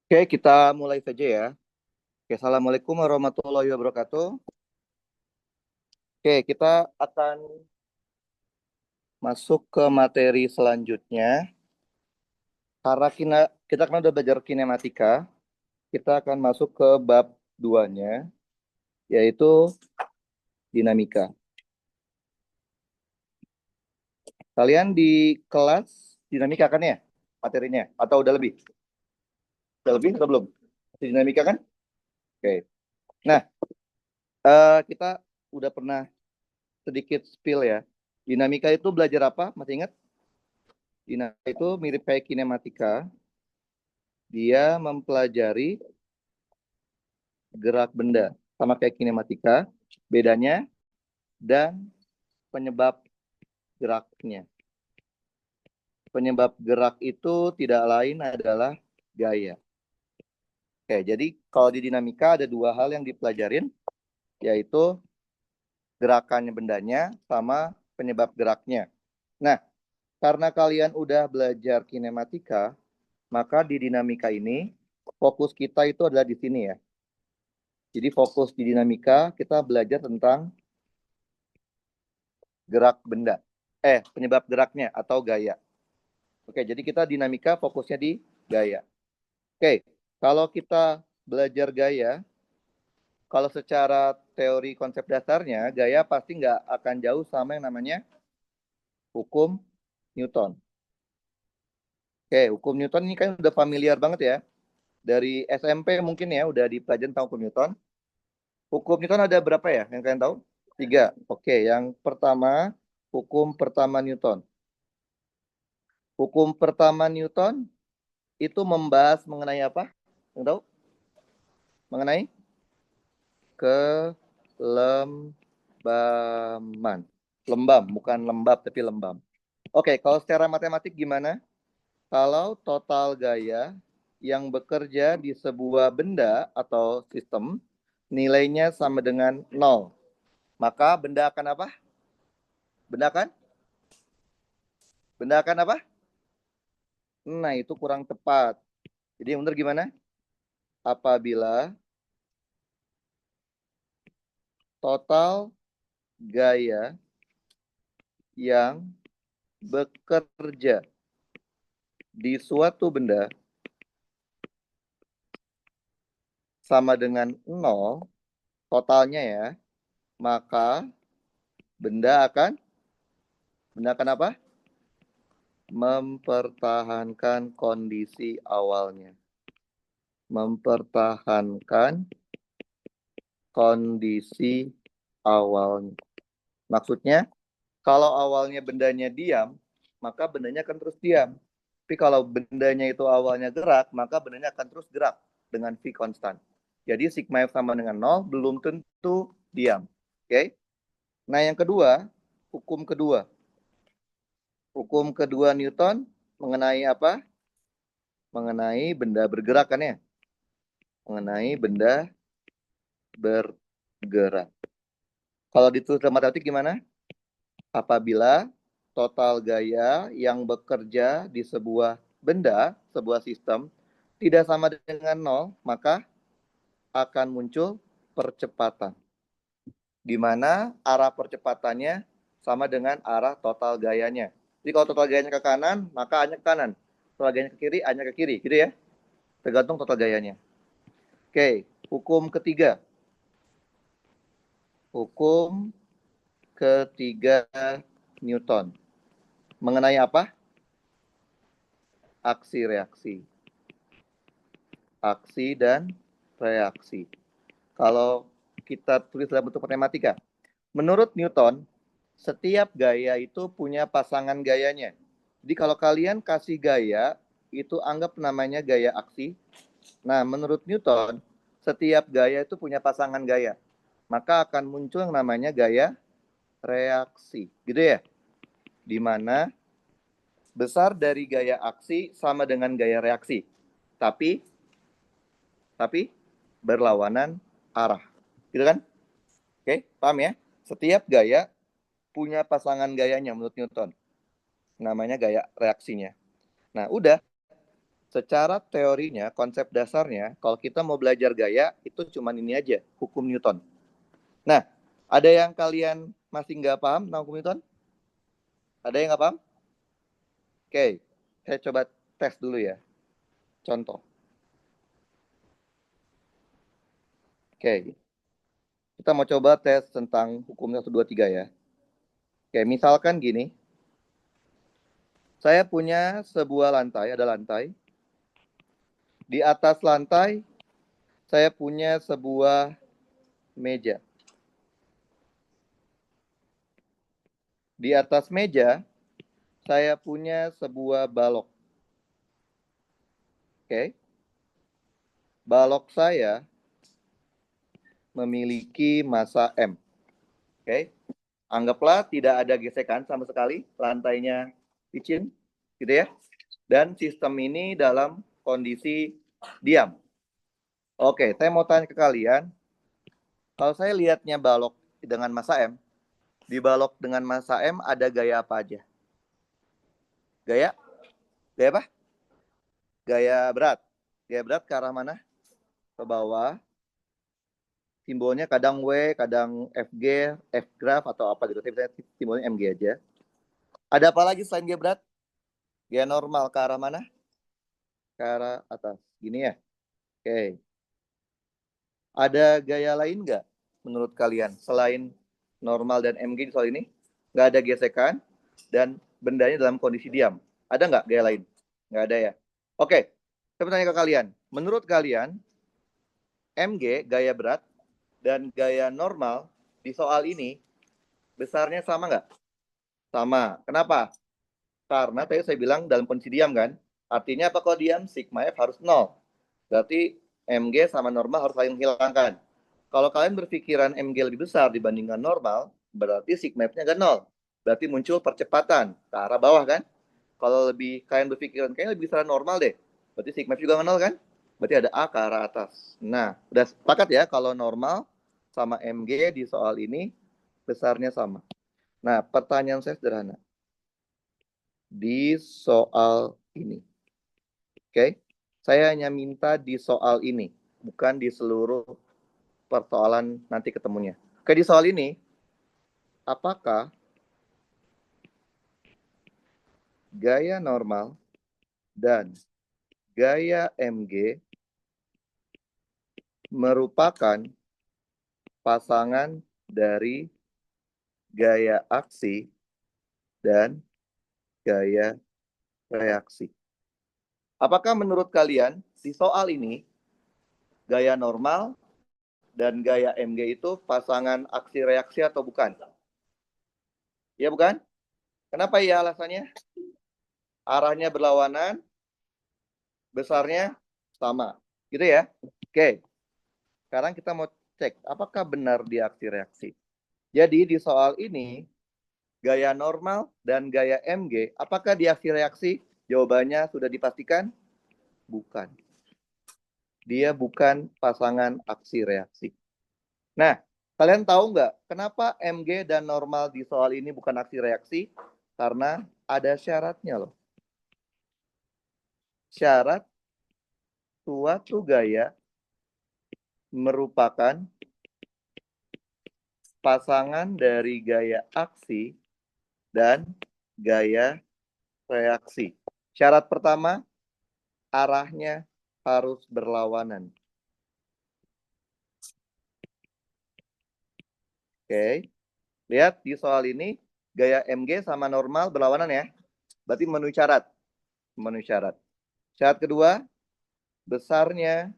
Oke, kita mulai saja ya. Oke, Assalamualaikum warahmatullahi wabarakatuh. Oke, kita akan masuk ke materi selanjutnya. Karena kita kan udah belajar kinematika, kita akan masuk ke bab 2-nya, yaitu dinamika. Kalian di kelas dinamika kan ya materinya? Atau udah lebih? Udah lebih atau belum? Dinamika kan? Oke. Nah, kita udah pernah sedikit spill ya. Dinamika itu belajar apa? Masih ingat? Dinamika itu mirip kayak kinematika. Dia mempelajari gerak benda sama kayak kinematika, bedanya dan penyebab geraknya. Penyebab gerak itu tidak lain adalah gaya. Oke, jadi kalau di dinamika ada dua hal yang dipelajarin, yaitu gerakannya bendanya sama penyebab geraknya. Nah, karena kalian udah belajar kinematika, maka di dinamika ini fokus kita itu adalah di sini ya. Jadi fokus di dinamika kita belajar tentang gerak benda. Penyebab geraknya atau gaya. Oke, jadi kita dinamika fokusnya di gaya. Oke, kalau kita belajar gaya, kalau secara teori konsep dasarnya, gaya pasti nggak akan jauh sama yang namanya hukum Newton. Oke, hukum Newton ini kan udah familiar banget ya. Dari SMP mungkin ya udah dipelajari tentang hukum Newton. Hukum Newton ada berapa ya yang kalian tahu? Tiga. Oke, yang pertama, hukum pertama Newton. Hukum pertama Newton itu membahas mengenai apa? Yang tahu? Mengenai kelembaman. Lembam, bukan lembab tapi lembam. Oke, kalau secara matematik gimana? Kalau total gaya yang bekerja di sebuah benda atau sistem nilainya sama dengan nol, maka benda akan apa? Benda akan? Benda akan apa? Nah, itu kurang tepat. Jadi yang benar gimana? Apabila total gaya yang bekerja di suatu benda sama dengan nol totalnya ya, maka benda akan benda akan apa? Mempertahankan kondisi awalnya. Mempertahankan kondisi awalnya. Maksudnya, kalau awalnya bendanya diam, maka bendanya akan terus diam. Tapi kalau bendanya itu awalnya gerak, maka bendanya akan terus gerak dengan V konstan. Jadi sigma F sama dengan nol belum tentu diam. Oke? Nah, yang kedua, hukum kedua. Hukum kedua Newton mengenai apa? Mengenai benda bergerak kan ya? Mengenai benda bergerak. Kalau ditulis dalam matematik gimana? Apabila total gaya yang bekerja di sebuah benda, sebuah sistem, tidak sama dengan nol, maka akan muncul percepatan. Di mana arah percepatannya sama dengan arah total gayanya. Jadi kalau total gayanya ke kanan, maka A-nya ke kanan. Total gayanya ke kiri, A-nya ke kiri. Gitu ya. Tergantung total gayanya. Oke, hukum ketiga. Hukum ketiga Newton. Mengenai apa? Aksi reaksi. Aksi dan reaksi. Kalau kita tulis dalam bentuk matematika, menurut Newton, setiap gaya itu punya pasangan gayanya. Jadi kalau kalian kasih gaya, itu anggap namanya gaya aksi. Nah, menurut Newton, setiap gaya itu punya pasangan gaya. Maka akan muncul yang namanya gaya reaksi. Gitu ya? Di mana besar dari gaya aksi sama dengan gaya reaksi. Tapi berlawanan arah. Gitu kan? Oke, paham ya? Setiap gaya punya pasangan gayanya menurut Newton. Namanya gaya reaksinya. Nah, udah. secara teorinya, konsep dasarnya, kalau kita mau belajar gaya, itu cuma ini aja, hukum Newton. Nah, ada yang kalian masih nggak paham tentang hukum Newton? Ada yang nggak paham? Oke, saya coba tes dulu ya. Contoh. Oke, kita mau coba tes tentang hukum 1, 2, 3 ya. Oke, misalkan gini. Saya punya sebuah lantai, ada lantai. Di atas lantai, saya punya sebuah meja. Di atas meja, saya punya sebuah balok. Oke. Balok saya memiliki massa M. Oke. Anggaplah tidak ada gesekan sama sekali, lantainya licin, gitu ya. Dan sistem ini dalam kondisi diam. Oke, saya mau tanya ke kalian, kalau saya lihatnya balok dengan massa M, di balok dengan massa M ada gaya apa aja? Gaya? Gaya apa? Gaya berat. Gaya berat ke arah mana? Ke bawah. Simbolnya kadang W, kadang FG, F graph atau apa gitu. Saya simbolnya MG aja. Ada apa lagi selain gaya berat? Gaya normal ke arah mana? Ke arah atas. Gini ya. Oke. Ada gaya lain nggak menurut kalian selain normal dan MG di soal ini? Nggak ada gesekan dan bendanya dalam kondisi diam. Ada nggak gaya lain? Nggak ada ya. Oke. Saya bertanya ke kalian. Menurut kalian, MG, gaya berat, dan gaya normal di soal ini besarnya sama nggak? Sama. Kenapa? Karena tadi saya bilang dalam kondisi diam kan. Artinya apa kalau diam? Sigma F harus 0. Berarti MG sama normal harus saling menghilangkan. Kalau kalian berpikiran MG lebih besar dibandingkan normal, berarti sigma F-nya nggak 0. Berarti muncul percepatan ke arah bawah kan? Kalau lebih kalian berpikiran kayaknya lebih besar normal deh. Berarti sigma F juga nggak 0 kan? Berarti ada A ke arah atas. Nah, udah sepakat ya kalau normal sama MG di soal ini besarnya sama. Nah, pertanyaan saya sederhana. Di soal ini, oke? Saya hanya minta di soal ini, bukan di seluruh persoalan nanti ketemunya. Oke, di soal ini, apakah gaya normal dan gaya MG merupakan pasangan dari gaya aksi dan gaya reaksi? Apakah menurut kalian di soal ini gaya normal dan gaya MG itu pasangan aksi reaksi atau bukan? Ya bukan? Kenapa ya alasannya? Arahnya berlawanan, besarnya sama. Gitu ya? Oke. Sekarang kita mau cek apakah benar di aksi reaksi. Jadi di soal ini gaya normal dan gaya MG apakah di aksi reaksi? Jawabannya sudah dipastikan bukan. Dia bukan pasangan aksi reaksi. Nah, kalian tahu nggak kenapa MG dan normal di soal ini bukan aksi reaksi? Karena ada syaratnya loh. Syarat suatu gaya merupakan pasangan dari gaya aksi dan gaya reaksi. Syarat pertama, arahnya harus berlawanan. Oke, lihat di soal ini gaya MG sama normal berlawanan ya. Berarti memenuhi syarat. Memenuhi syarat. Syarat kedua, besarnya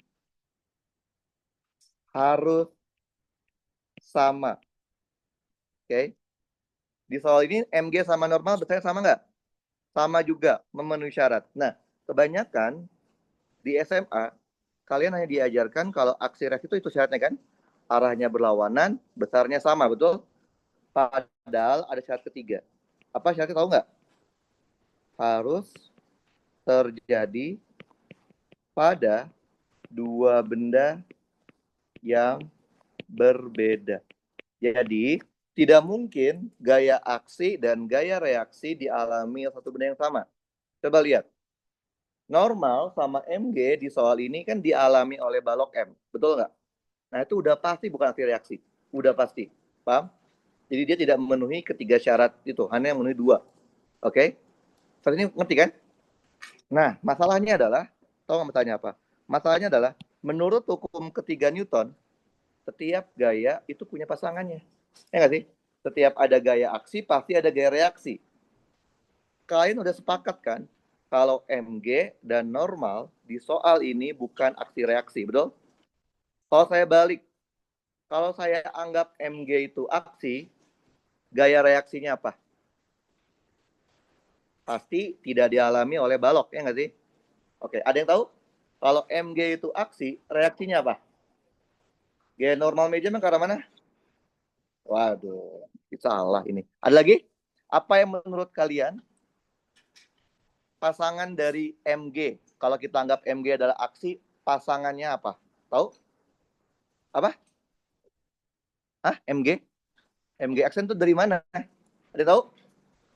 harus sama. Oke. Di soal ini MG sama normal besarnya sama nggak? Sama juga, memenuhi syarat. Nah, kebanyakan di SMA, kalian hanya diajarkan kalau aksi reaksi itu syaratnya kan? Arahnya berlawanan, besarnya sama, betul? Padahal ada syarat ketiga. Apa syaratnya tahu nggak? Harus terjadi pada dua benda yang berbeda. Jadi, tidak mungkin gaya aksi dan gaya reaksi dialami satu benda yang sama. Coba lihat. Normal sama MG di soal ini kan dialami oleh balok M. Betul nggak? Nah, itu udah pasti bukan aksi reaksi. Udah pasti. Paham? Jadi dia tidak memenuhi ketiga syarat itu. Hanya memenuhi dua. Oke? Saat ini ngerti kan? Nah, masalahnya adalah, tahu nggak masalahnya apa? Masalahnya adalah, menurut hukum ketiga Newton, setiap gaya itu punya pasangannya. Ya nggak sih? Setiap ada gaya aksi, pasti ada gaya reaksi. Kalian udah sepakat kan? Kalau MG dan normal di soal ini bukan aksi reaksi, betul? Kalau saya balik, kalau saya anggap MG itu aksi, gaya reaksinya apa? Pasti tidak dialami oleh balok, ya nggak sih? Oke, ada yang tahu? Kalau MG itu aksi, reaksinya apa? Gaya normal meja emang ke arah mana? Waduh, salah ini. Ada lagi? Apa yang menurut kalian pasangan dari MG? Kalau kita anggap MG adalah aksi, pasangannya apa? Tahu? Apa? Ah, MG? MG aksen itu dari mana? Ada tahu?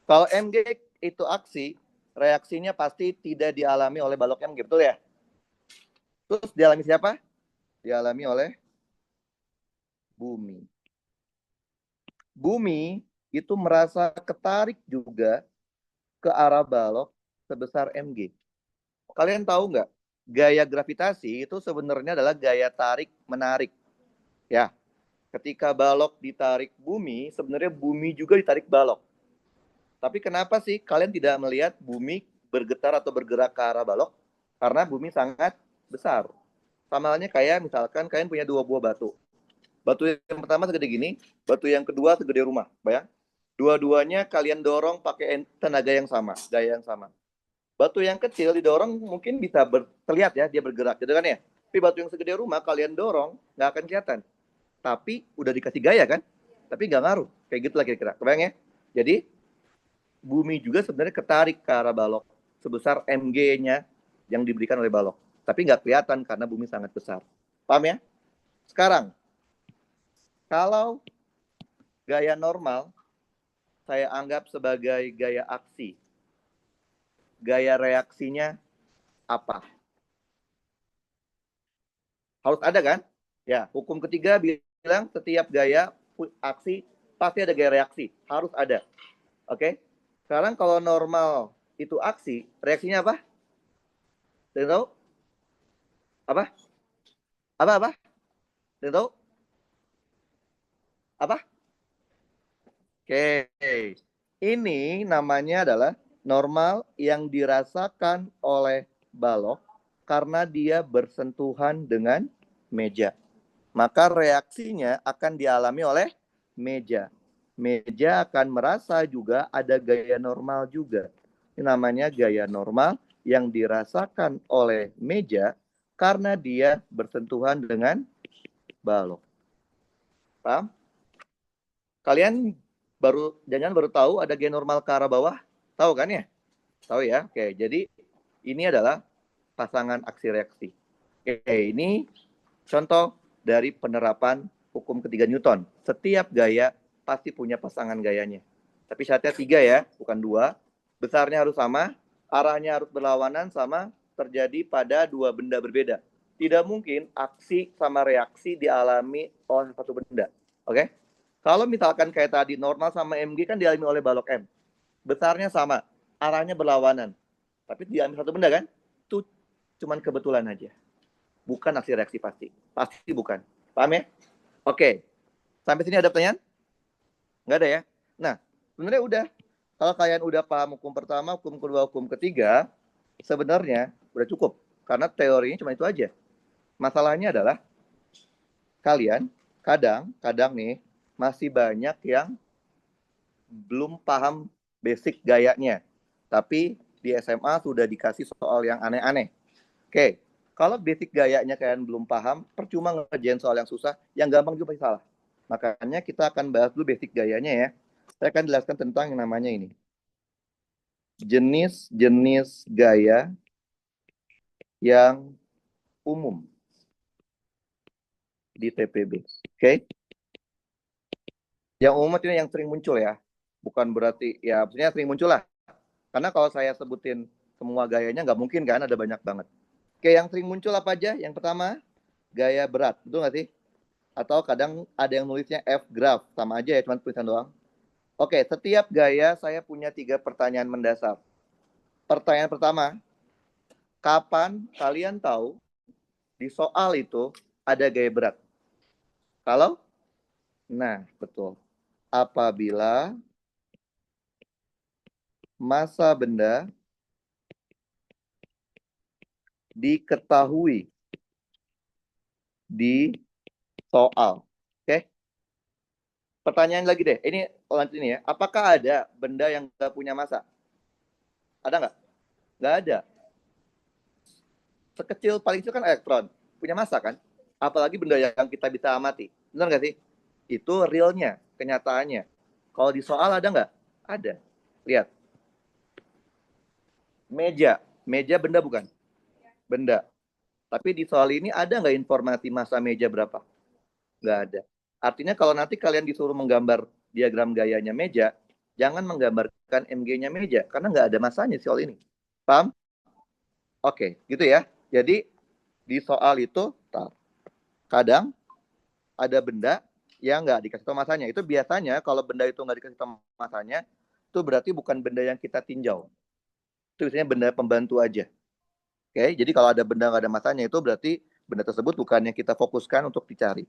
Kalau MG itu aksi, reaksinya pasti tidak dialami oleh balok MG, betul ya? Terus dialami siapa? Dialami oleh bumi. Bumi itu merasa ketarik juga ke arah balok sebesar mg. Kalian tahu nggak? Gaya gravitasi itu sebenarnya adalah gaya tarik menarik. Ya, ketika balok ditarik bumi, sebenarnya bumi juga ditarik balok. Tapi kenapa sih kalian tidak melihat bumi bergetar atau bergerak ke arah balok? Karena bumi sangat besar. Sama halnya kayak misalkan kalian punya dua buah batu. Batu yang pertama segede gini, batu yang kedua segede rumah. Bayang? Dua-duanya kalian dorong pakai tenaga yang sama, gaya yang sama. Batu yang kecil didorong mungkin bisa terlihat ya, dia bergerak gitu kan ya. Tapi batu yang segede rumah kalian dorong, nggak akan kelihatan. Tapi udah dikasih gaya kan, tapi nggak ngaruh. Kayak gitu lah kira-kira. Kebayang ya? Jadi bumi juga sebenarnya ketarik ke arah balok sebesar mg-nya yang diberikan oleh balok. Tapi nggak kelihatan karena bumi sangat besar. Paham ya? Sekarang, kalau gaya normal saya anggap sebagai gaya aksi. Gaya reaksinya apa? Harus ada kan? Ya, hukum ketiga bilang setiap gaya aksi pasti ada gaya reaksi. Harus ada. Oke? Sekarang kalau normal itu aksi, reaksinya apa? Tidak tahu? Apa? Apa? Tidak tahu? Apa? Oke. Ini namanya adalah normal yang dirasakan oleh balok karena dia bersentuhan dengan meja. Maka reaksinya akan dialami oleh meja. Meja akan merasa juga ada gaya normal juga. Ini namanya gaya normal yang dirasakan oleh meja karena dia bersentuhan dengan balok. Paham? Kalian jangan baru tahu ada gaya normal ke arah bawah? Tahu kan ya? Tahu ya? Oke, jadi ini adalah pasangan aksi reaksi. Oke, ini contoh dari penerapan hukum ketiga Newton. Setiap gaya pasti punya pasangan gayanya. Tapi syaratnya 3 ya, bukan 2. Besarnya harus sama, arahnya harus berlawanan sama, terjadi pada dua benda berbeda. Tidak mungkin aksi sama reaksi dialami oleh satu benda. Oke? Kalau misalkan kayak tadi normal sama mg kan dialami oleh balok M. Besarnya sama, arahnya berlawanan. Tapi dialami satu benda kan? Itu cuman kebetulan aja. Bukan aksi reaksi pasti. Pasti bukan. Paham ya? Oke. Sampai sini ada pertanyaan? Nggak ada ya? Nah, sebenarnya udah. Kalau kalian udah paham hukum pertama, hukum kedua, hukum ketiga, sebenarnya udah cukup. Karena teorinya cuma itu aja. Masalahnya adalah kalian kadang nih masih banyak yang belum paham basic gayanya. Tapi di SMA sudah dikasih soal yang aneh-aneh. Oke, kalau basic gayanya kalian belum paham, percuma ngerjain soal yang susah, yang gampang juga pasti salah. Makanya kita akan bahas dulu basic gayanya ya. Saya akan jelaskan tentang yang namanya ini. Jenis-jenis gaya yang umum di TPB. Oke? Yang umum itu yang sering muncul ya. Bukan berarti, ya maksudnya sering muncul lah. Karena kalau saya sebutin semua gayanya nggak mungkin kan, ada banyak banget. Oke, yang sering muncul apa aja? Yang pertama, gaya berat, betul nggak sih? Atau kadang ada yang nulisnya F graph, sama aja ya, cuma tulisan doang. Oke, setiap gaya saya punya 3 pertanyaan mendasar. Pertanyaan pertama, kapan kalian tahu di soal itu ada gaya berat? Kalau? Nah, betul. Apabila massa benda diketahui di soal. Oke? Pertanyaan lagi deh. Ini lanjut ini ya. Apakah ada benda yang nggak punya massa? Ada nggak? Nggak ada. Sekecil paling kecil kan elektron. Punya massa kan? Apalagi benda yang kita bisa amati. Benar nggak sih? Itu realnya, kenyataannya. Kalau di soal ada nggak? Ada. Lihat. Meja. Meja benda bukan? Benda. Tapi di soal ini ada nggak informasi massa meja berapa? Nggak ada. Artinya kalau nanti kalian disuruh menggambar diagram gayanya meja, jangan menggambarkan MG-nya meja, karena nggak ada masanya soal ini. Paham? Oke, gitu ya. Jadi di soal itu, kadang ada benda yang nggak dikasih tahu masanya. Itu biasanya kalau benda itu nggak dikasih tahu masanya, itu berarti bukan benda yang kita tinjau. Itu biasanya benda pembantu aja. Oke, jadi kalau ada benda nggak ada masanya, itu berarti benda tersebut bukan yang kita fokuskan untuk dicari.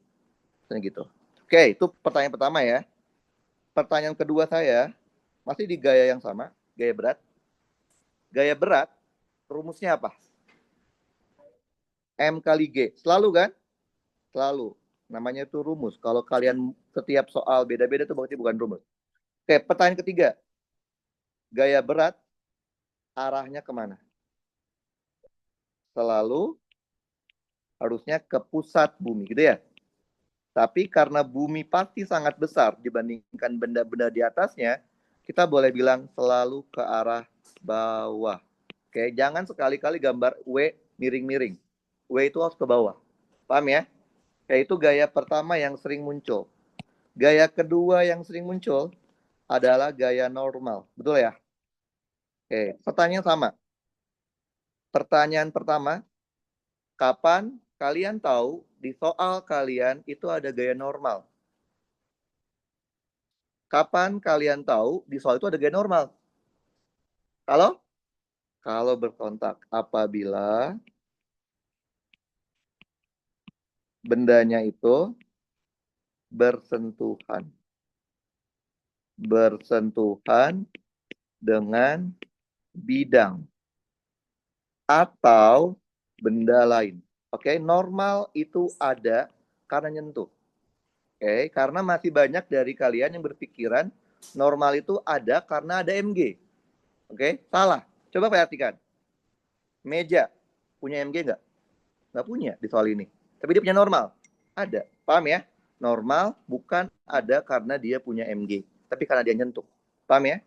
Gitu. Oke, itu pertanyaan pertama ya. Pertanyaan kedua saya, masih di gaya yang sama, gaya berat. Gaya berat, rumusnya apa? M kali G. Selalu kan? Selalu. Namanya itu rumus. Kalau kalian setiap soal beda-beda itu berarti bukan rumus. Oke, pertanyaan ketiga. Gaya berat, arahnya kemana? Selalu harusnya ke pusat bumi, gitu ya. Tapi karena bumi pasti sangat besar dibandingkan benda-benda di atasnya, kita boleh bilang selalu ke arah bawah. Oke, jangan sekali-kali gambar W miring-miring. W itu harus ke bawah. Paham ya? Itu gaya pertama yang sering muncul. Gaya kedua yang sering muncul adalah gaya normal. Betul ya? Oke, pertanyaan sama. Pertanyaan pertama, kapan kalian tahu di soal kalian itu ada gaya normal? Kapan kalian tahu di soal itu ada gaya normal? Kalau? Kalau berkontak. Apabila bendanya itu bersentuhan. Bersentuhan dengan bidang atau benda lain. Oke, normal itu ada karena nyentuh. Oke, karena masih banyak dari kalian yang berpikiran normal itu ada karena ada MG. Oke, salah. Coba perhatikan. Meja punya MG nggak? Nggak punya di soal ini. Tapi dia punya normal. Ada. Paham ya? Normal bukan ada karena dia punya MG. Tapi karena dia nyentuh. Paham ya?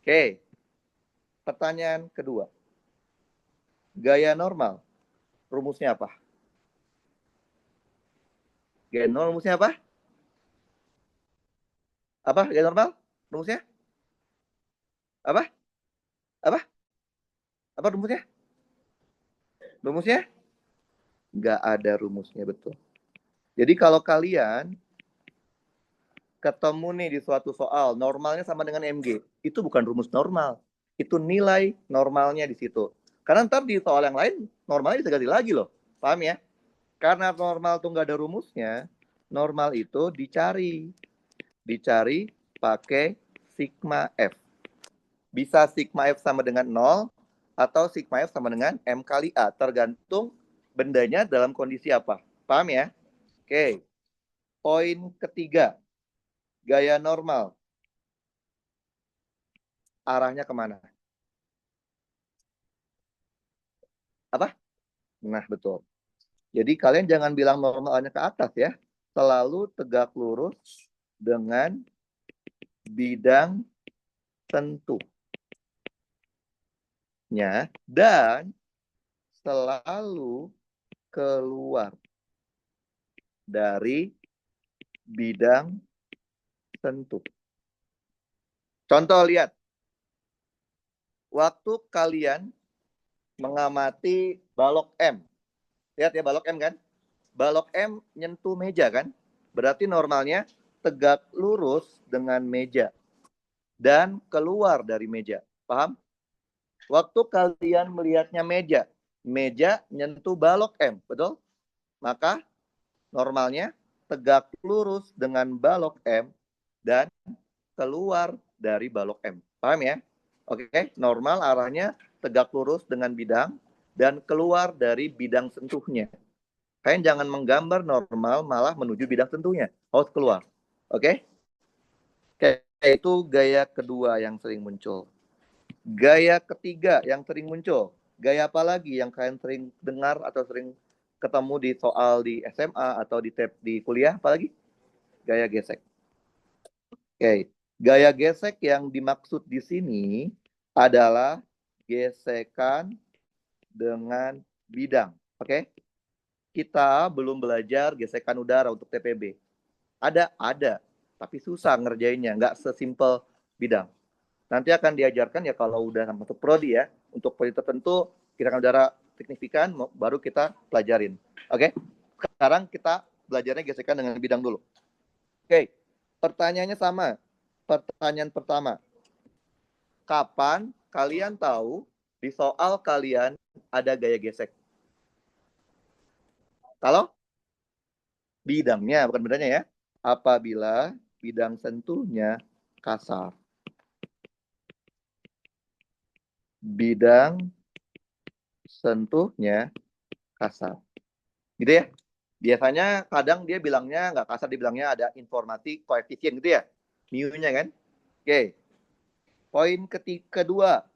Oke. Pertanyaan kedua. Gaya normal. Rumusnya apa? Gaya normal rumusnya apa? Apa? Gaya normal? Rumusnya? Apa? Apa? Apa rumusnya? Rumusnya? Nggak ada rumusnya, betul. Jadi kalau kalian ketemu nih di suatu soal, normalnya sama dengan MG, itu bukan rumus normal. Itu nilai normalnya di situ. Karena ntar di soal yang lain, normalnya bisa ganti lagi loh. Paham ya? Karena normal tuh nggak ada rumusnya, normal itu dicari. Dicari pakai sigma F. Bisa sigma F sama dengan 0, atau sigma F sama dengan M kali A. Tergantung bendanya dalam kondisi apa. Paham ya? Oke. Poin ketiga. Gaya normal. Arahnya kemana? Apa? Nah, betul. Jadi kalian jangan bilang normalnya ke atas ya. Selalu tegak lurus dengan bidang tentunya dan selalu keluar dari bidang tentu. Contoh lihat. Waktu kalian mengamati balok M. Lihat ya balok M kan? Balok M nyentuh meja kan? Berarti normalnya tegak lurus dengan meja dan keluar dari meja. Paham? Waktu kalian melihatnya meja nyentuh balok M, betul? Maka normalnya tegak lurus dengan balok M dan keluar dari balok M. Paham ya? Oke, normal arahnya tegak lurus dengan bidang dan keluar dari bidang sentuhnya. Kalian jangan menggambar normal malah menuju bidang sentuhnya. Harus keluar. Oke? Oke, itu gaya kedua yang sering muncul. Gaya ketiga yang sering muncul. Gaya apa lagi yang kalian sering dengar atau sering ketemu di soal di SMA atau di kuliah apalagi? Gaya gesek. Oke, gaya gesek yang dimaksud di sini adalah gesekan dengan bidang. Oke, kita belum belajar gesekan udara untuk TPB. Ada, tapi susah ngerjainnya, nggak sesimpel bidang. Nanti akan diajarkan ya kalau udah masuk prodi ya, untuk prodi tertentu gesekan udara signifikan baru kita pelajarin. Oke, sekarang kita belajarnya gesekan dengan bidang dulu. Oke, pertanyaannya sama. Pertanyaan pertama, kapan kalian tahu di soal kalian ada gaya gesek? Kalau bidangnya, bukan bidangnya ya. Apabila bidang sentuhnya kasar. Bidang sentuhnya kasar. Gitu ya. Biasanya kadang dia bilangnya nggak kasar, dibilangnya ada informasi koefisien gitu ya. Mu-nya kan. Oke. Poin kedua,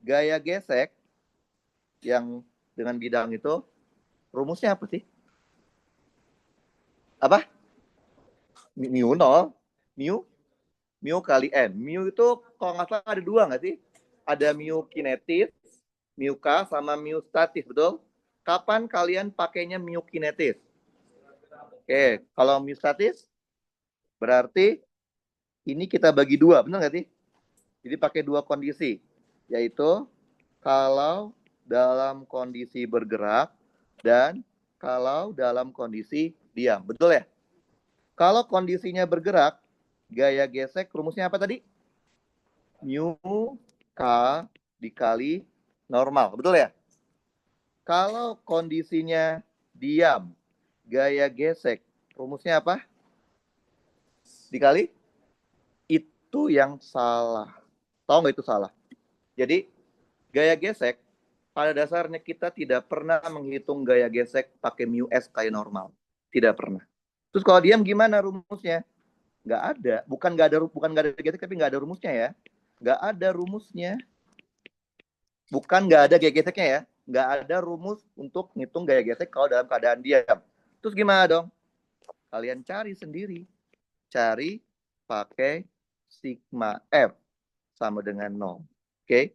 gaya gesek yang dengan bidang itu rumusnya apa sih? Apa? Mu nol. Mu kali N. Mu itu kalau nggak salah ada dua nggak sih? Ada mu kinetis, mu K, sama mu statis, betul? Kapan kalian pakainya mu kinetis? Oke, kalau mu statis, berarti ini kita bagi dua, benar nggak sih? Jadi pakai dua kondisi, yaitu kalau dalam kondisi bergerak dan kalau dalam kondisi diam, betul ya? Kalau kondisinya bergerak, gaya gesek rumusnya apa tadi? Mu K dikali normal, betul ya? Kalau kondisinya diam, gaya gesek rumusnya apa? Dikali? Itu yang salah. Tahu nggak itu salah? Jadi, gaya gesek, pada dasarnya kita tidak pernah menghitung gaya gesek pakai mu S kayak normal. Tidak pernah. Terus kalau diam gimana rumusnya? Nggak ada. Bukan nggak ada gesek, tapi nggak ada rumusnya ya. Nggak ada rumusnya. Bukan nggak ada gaya geseknya ya. Nggak ada rumus untuk ngitung gaya gesek kalau dalam keadaan diam. Terus gimana dong? Kalian cari sendiri. Cari pakai sigma F sama dengan 0. Oke?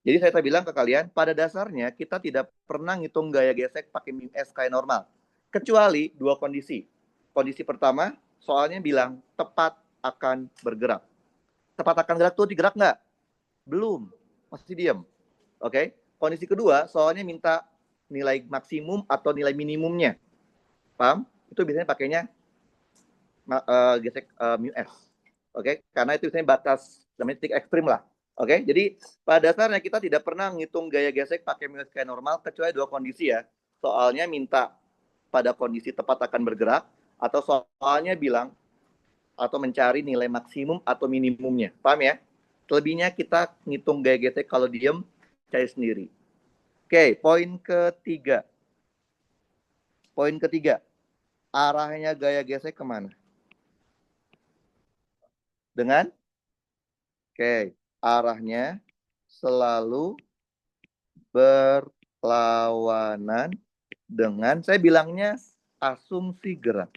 Jadi saya bilang ke kalian, pada dasarnya kita tidak pernah ngitung gaya gesek pakai mu S kayak normal. Kecuali dua kondisi. Kondisi pertama, soalnya bilang tepat akan bergerak. Tepat akan gerak tuh digerak nggak? Belum. Masih diam. Oke? Kondisi kedua, soalnya minta nilai maksimum atau nilai minimumnya. Paham? Itu biasanya pakainya gesek mu S. Oke? Karena itu biasanya batas, namanya titik ekstrim lah. Oke, jadi pada dasarnya kita tidak pernah ngitung gaya gesek pakai mu S kayak normal kecuali dua kondisi ya. Soalnya minta pada kondisi tepat akan bergerak atau soalnya bilang atau mencari nilai maksimum atau minimumnya. Paham ya? Selebihnya kita ngitung gaya gesek kalau diem cari sendiri. Oke, poin ketiga. Poin ketiga, arahnya gaya gesek kemana? Dengan? Oke, arahnya selalu berlawanan dengan, saya bilangnya, asumsi gerak.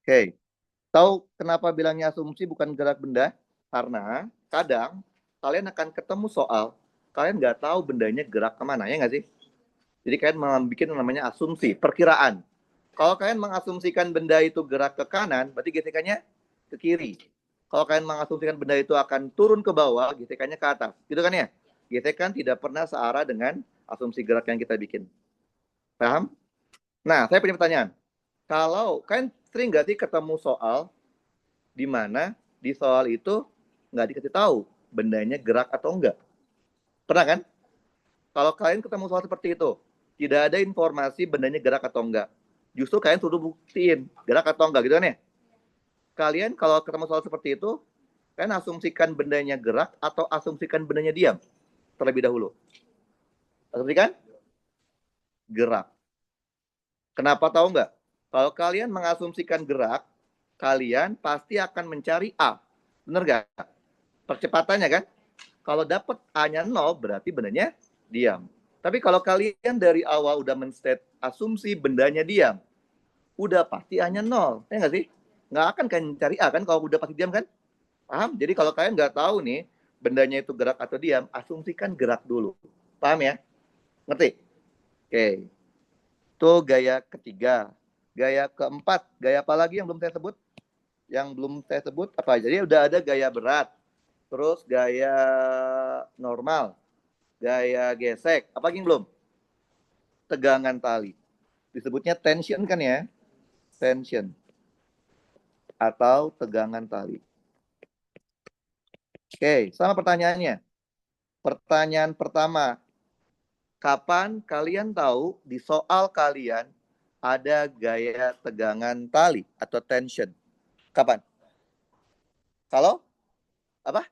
Oke, tahu kenapa bilangnya asumsi bukan gerak benda? Karena kadang kalian akan ketemu soal, kalian nggak tahu bendanya gerak kemana, ya nggak sih? Jadi kalian membuat namanya asumsi, perkiraan. Kalau kalian mengasumsikan benda itu gerak ke kanan, berarti gesekannya ke kiri. Kalau kalian mengasumsikan benda itu akan turun ke bawah, gesekannya ke atas. Gitu kan ya? Gesekan tidak pernah searah dengan asumsi gerak yang kita bikin. Paham? Nah, saya punya pertanyaan. Kalau kalian sering nggak sih ketemu soal di mana di soal itu nggak dikasih tahu bendanya gerak atau enggak? Pernah kan? Kalau kalian ketemu soal seperti itu, tidak ada informasi bendanya gerak atau enggak. Justru kalian suruh buktiin gerak atau enggak gitu kan ya? Kalian kalau ketemu soal seperti itu, kalian asumsikan bendanya gerak atau asumsikan bendanya diam terlebih dahulu. Asumsikan gerak. Kenapa tahu nggak? Kalau kalian mengasumsikan gerak, kalian pasti akan mencari A. Bener nggak? Percepatannya kan? Kalau dapat A-nya 0, berarti bendanya diam. Tapi kalau kalian dari awal udah men-state asumsi bendanya diam, udah pasti A-nya 0. Ya nggak sih? Nggak akan kalian mencari A kan kalau udah pasti diam kan? Paham? Jadi kalau kalian nggak tahu nih, bendanya itu gerak atau diam, asumsikan gerak dulu. Paham ya? Ngerti? Oke. Itu gaya ketiga. Gaya keempat, gaya apa lagi yang belum saya sebut? Yang belum saya sebut apa? Jadi udah ada gaya berat, terus gaya normal, gaya gesek, apa lagi yang belum? Tegangan tali. Disebutnya tension kan ya? Tension atau tegangan tali. Oke, sama pertanyaannya. Pertanyaan pertama, kapan kalian tahu di soal kalian ada gaya tegangan tali atau tension? Kapan? Kalau apa?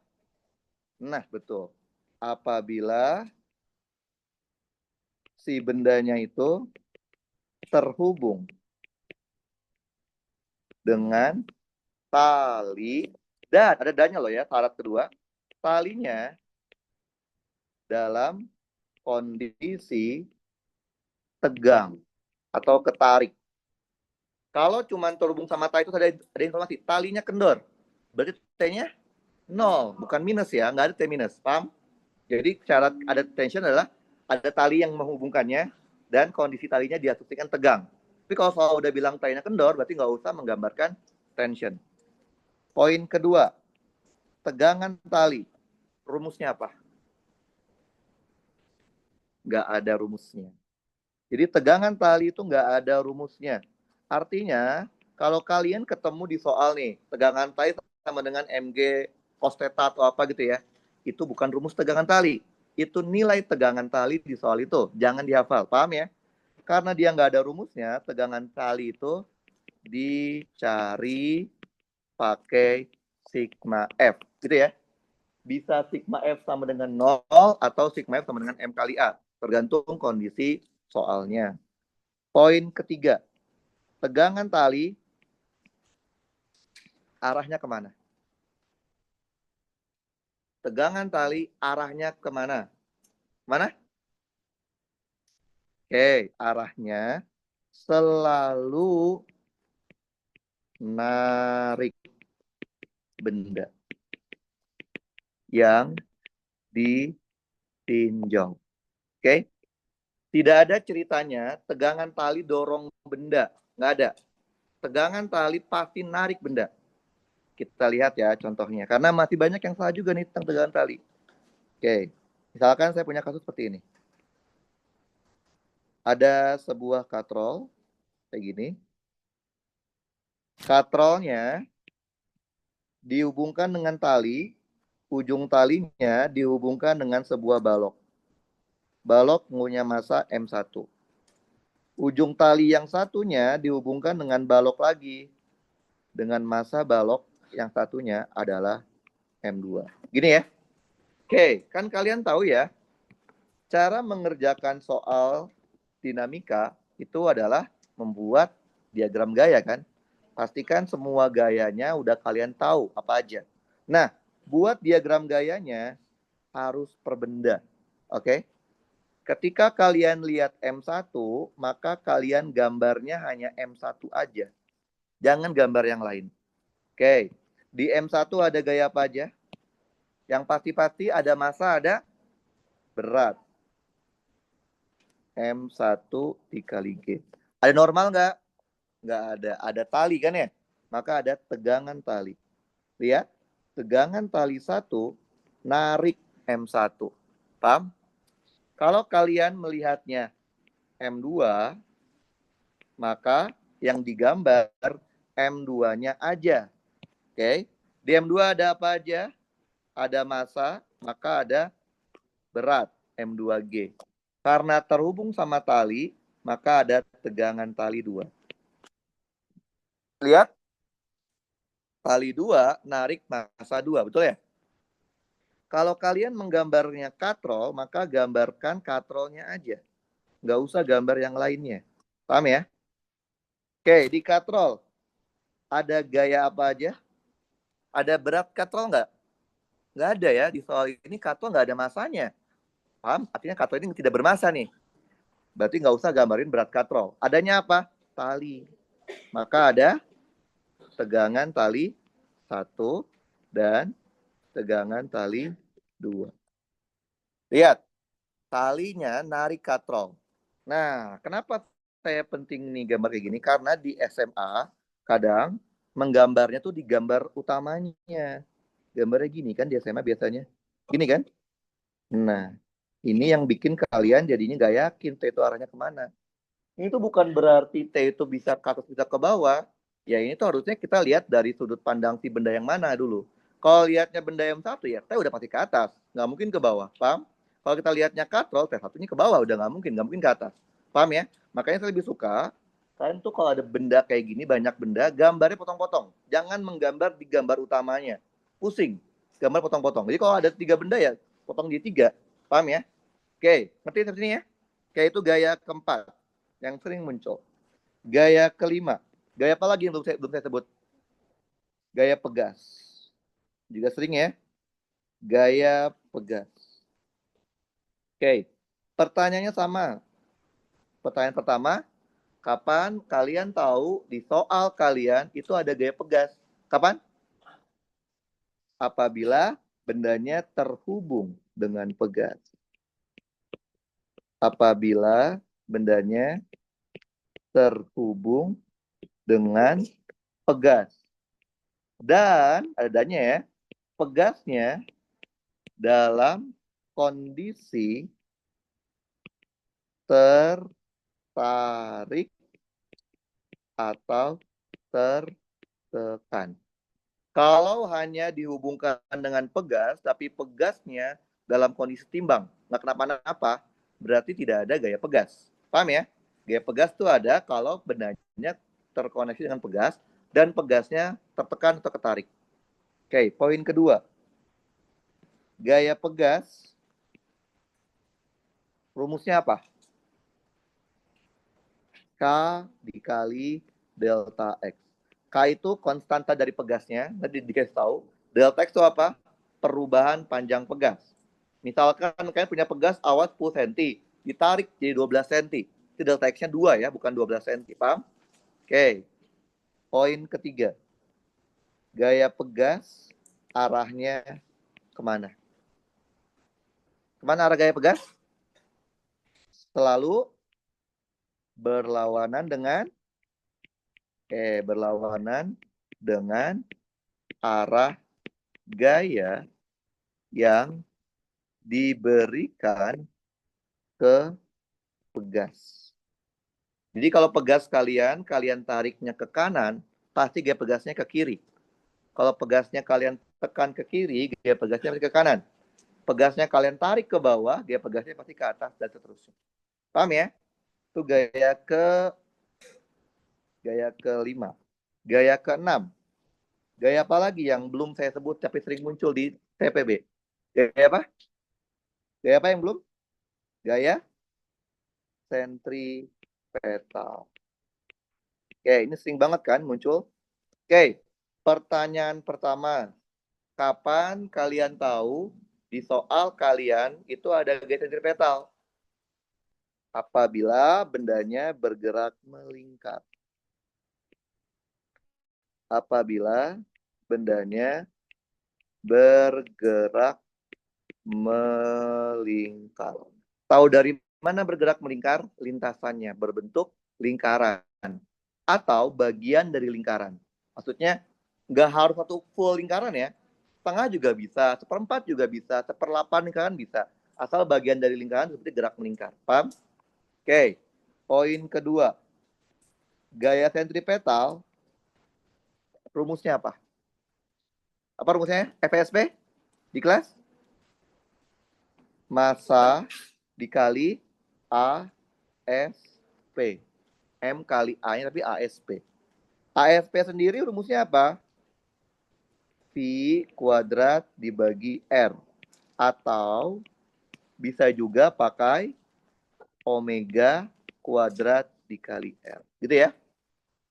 Nah, betul. Apabila si bendanya itu terhubung dengan tali dan ada dannya loh ya, syarat kedua. Talinya dalam kondisi tegang atau ketarik. Kalau cuma terhubung sama tali itu ada informasi talinya kendor. Berarti T-nya 0, bukan minus ya, nggak ada T minus. Paham? Jadi syarat ada tension adalah ada tali yang menghubungkannya dan kondisi talinya diasumsikan tegang. Tapi kalau soal udah bilang talinya kendor, berarti nggak usah menggambarkan tension. Poin kedua, tegangan tali. Rumusnya apa? Nggak ada rumusnya. Jadi tegangan tali itu nggak ada rumusnya. Artinya, kalau kalian ketemu di soal nih, tegangan tali sama dengan mg cos theta atau apa gitu ya, itu bukan rumus tegangan tali. Itu nilai tegangan tali di soal itu. Jangan dihafal, paham ya? Karena dia nggak ada rumusnya, tegangan tali itu dicari pakai sigma F. Gitu ya. Bisa sigma F sama dengan 0 atau sigma F sama dengan M kali A. Tergantung kondisi soalnya. Poin ketiga, tegangan tali arahnya kemana? Tegangan tali arahnya kemana? Mana? Oke, arahnya selalu narik benda yang ditinjau. Oke, tidak ada ceritanya tegangan tali dorong benda. Nggak ada. Tegangan tali pasti narik benda. Kita lihat ya contohnya. Karena masih banyak yang salah juga nih tentang tegangan tali. Oke, misalkan saya punya kasus seperti ini. Ada sebuah katrol kayak gini. Katrolnya dihubungkan dengan tali, ujung talinya dihubungkan dengan sebuah balok. Balok punya massa M1. Ujung tali yang satunya dihubungkan dengan balok lagi. Dengan massa balok yang satunya adalah M2. Gini ya. Oke, kan kalian tahu ya, cara mengerjakan soal dinamika itu adalah membuat diagram gaya kan. Pastikan semua gayanya udah kalian tahu apa aja. Nah, buat diagram gayanya harus per benda. Oke? Ketika kalian lihat M1, maka kalian gambarnya hanya M1 aja. Jangan gambar yang lain. Oke. Di M1 ada gaya apa aja? Yang pasti-pasti ada massa, ada berat. M1 dikali G. Ada normal nggak ada. Ada tali kan ya? Maka ada tegangan tali. Lihat. tegangan tali 1 narik M1. Paham? Kalau kalian melihatnya M2, maka yang digambar M2-nya aja. Oke. Di M2 ada apa aja? Ada massa, maka ada berat M2G. Karena terhubung sama tali, maka ada tegangan tali 2. Lihat, tali 2 narik massa 2, betul ya? Kalau kalian menggambarnya katrol, maka gambarkan katrolnya aja. Nggak usah gambar yang lainnya. Paham ya? Oke, di katrol ada gaya apa aja? Ada berat katrol nggak? Nggak ada ya. Di soal ini katrol nggak ada masanya. Paham? Artinya katrol ini tidak bermassa nih. Berarti nggak usah gambarin berat katrol. Adanya apa? Tali. Maka ada tegangan tali 1 dan tegangan tali 2. Lihat, talinya narik katrol. Nah, kenapa saya penting nih gambar kayak gini? Karena di SMA kadang menggambarnya tuh di gambar utamanya. Gambarnya gini kan di SMA biasanya. Gini kan? Nah, ini yang bikin kalian jadinya nggak yakin T itu arahnya kemana. Ini tuh bukan berarti T itu bisa ke atas, bisa ke bawah. Ya ini tuh harusnya kita lihat dari sudut pandang si benda yang mana dulu. Kalau lihatnya benda yang satu ya, T udah pasti ke atas. Nggak mungkin ke bawah, paham? Kalau kita lihatnya katrol, T satunya ke bawah, udah nggak mungkin ke atas. Paham ya? Makanya saya lebih suka, kalian tuh kalau ada benda kayak gini, banyak benda, gambarnya potong-potong. Jangan menggambar di gambar utamanya. Pusing, gambar potong-potong. Jadi kalau ada 3 benda ya, potong di 3. Paham ya? Oke, ngerti sampai sini ya? Kayak itu gaya keempat yang sering muncul. Gaya kelima. Gaya apa lagi yang belum saya sebut? Gaya pegas. Juga sering ya. Gaya pegas. Oke. Pertanyaannya sama. Pertanyaan pertama, kapan kalian tahu di soal kalian itu ada gaya pegas? Kapan? Apabila bendanya terhubung dengan pegas. Apabila bendanya terhubung dengan pegas. Dan adanya ya, pegasnya dalam kondisi tertarik atau tertekan. Kalau hanya dihubungkan dengan pegas, tapi pegasnya dalam kondisi timbang, nggak kenapa-napa, berarti tidak ada gaya pegas. Paham ya? Gaya pegas itu ada kalau bendanya terkoneksi dengan pegas dan pegasnya tertekan atau ketarik. Oke, poin kedua. Gaya pegas, rumusnya apa? K dikali delta X. K itu konstanta dari pegasnya, tadi dikasih tahu. Delta X itu apa? Perubahan panjang pegas. Misalkan kalian punya pegas awal 10 cm, ditarik jadi 12 cm. Itu delta X-nya 2 ya, bukan 12 cm. Paham? Oke. Poin ketiga. Gaya pegas arahnya kemana? Kemana arah gaya pegas? Selalu berlawanan dengan arah gaya yang diberikan ke pegas. Jadi kalau pegas kalian tariknya ke kanan, pasti gaya pegasnya ke kiri. Kalau pegasnya kalian tekan ke kiri, gaya pegasnya pasti ke kanan. Pegasnya kalian tarik ke bawah, gaya pegasnya pasti ke atas dan seterusnya. Paham ya? Itu gaya kelima. Gaya keenam. Gaya apa lagi yang belum saya sebut tapi sering muncul di TPB? Gaya apa? Gaya apa yang belum? Gaya sentripetal. Oke, ini sering banget kan muncul. Oke, pertanyaan pertama. Kapan kalian tahu di soal kalian itu ada gaya sentripetal? Apabila bendanya bergerak melingkar. Apabila bendanya bergerak melingkar. Tahu dari mana bergerak melingkar? Lintasannya berbentuk lingkaran atau bagian dari lingkaran. Maksudnya nggak harus satu full lingkaran ya. setengah juga bisa, seperempat juga bisa, seperlapan lingkaran bisa. Asal bagian dari lingkaran seperti gerak melingkar. Paham? Oke. Poin kedua. Gaya sentripetal, rumusnya apa? Apa rumusnya? FSP di kelas? Massa dikali ASP. M kali A-nya tapi ASP. ASP sendiri rumusnya apa? V kuadrat dibagi R. Atau bisa juga pakai omega kuadrat dikali R. Gitu ya.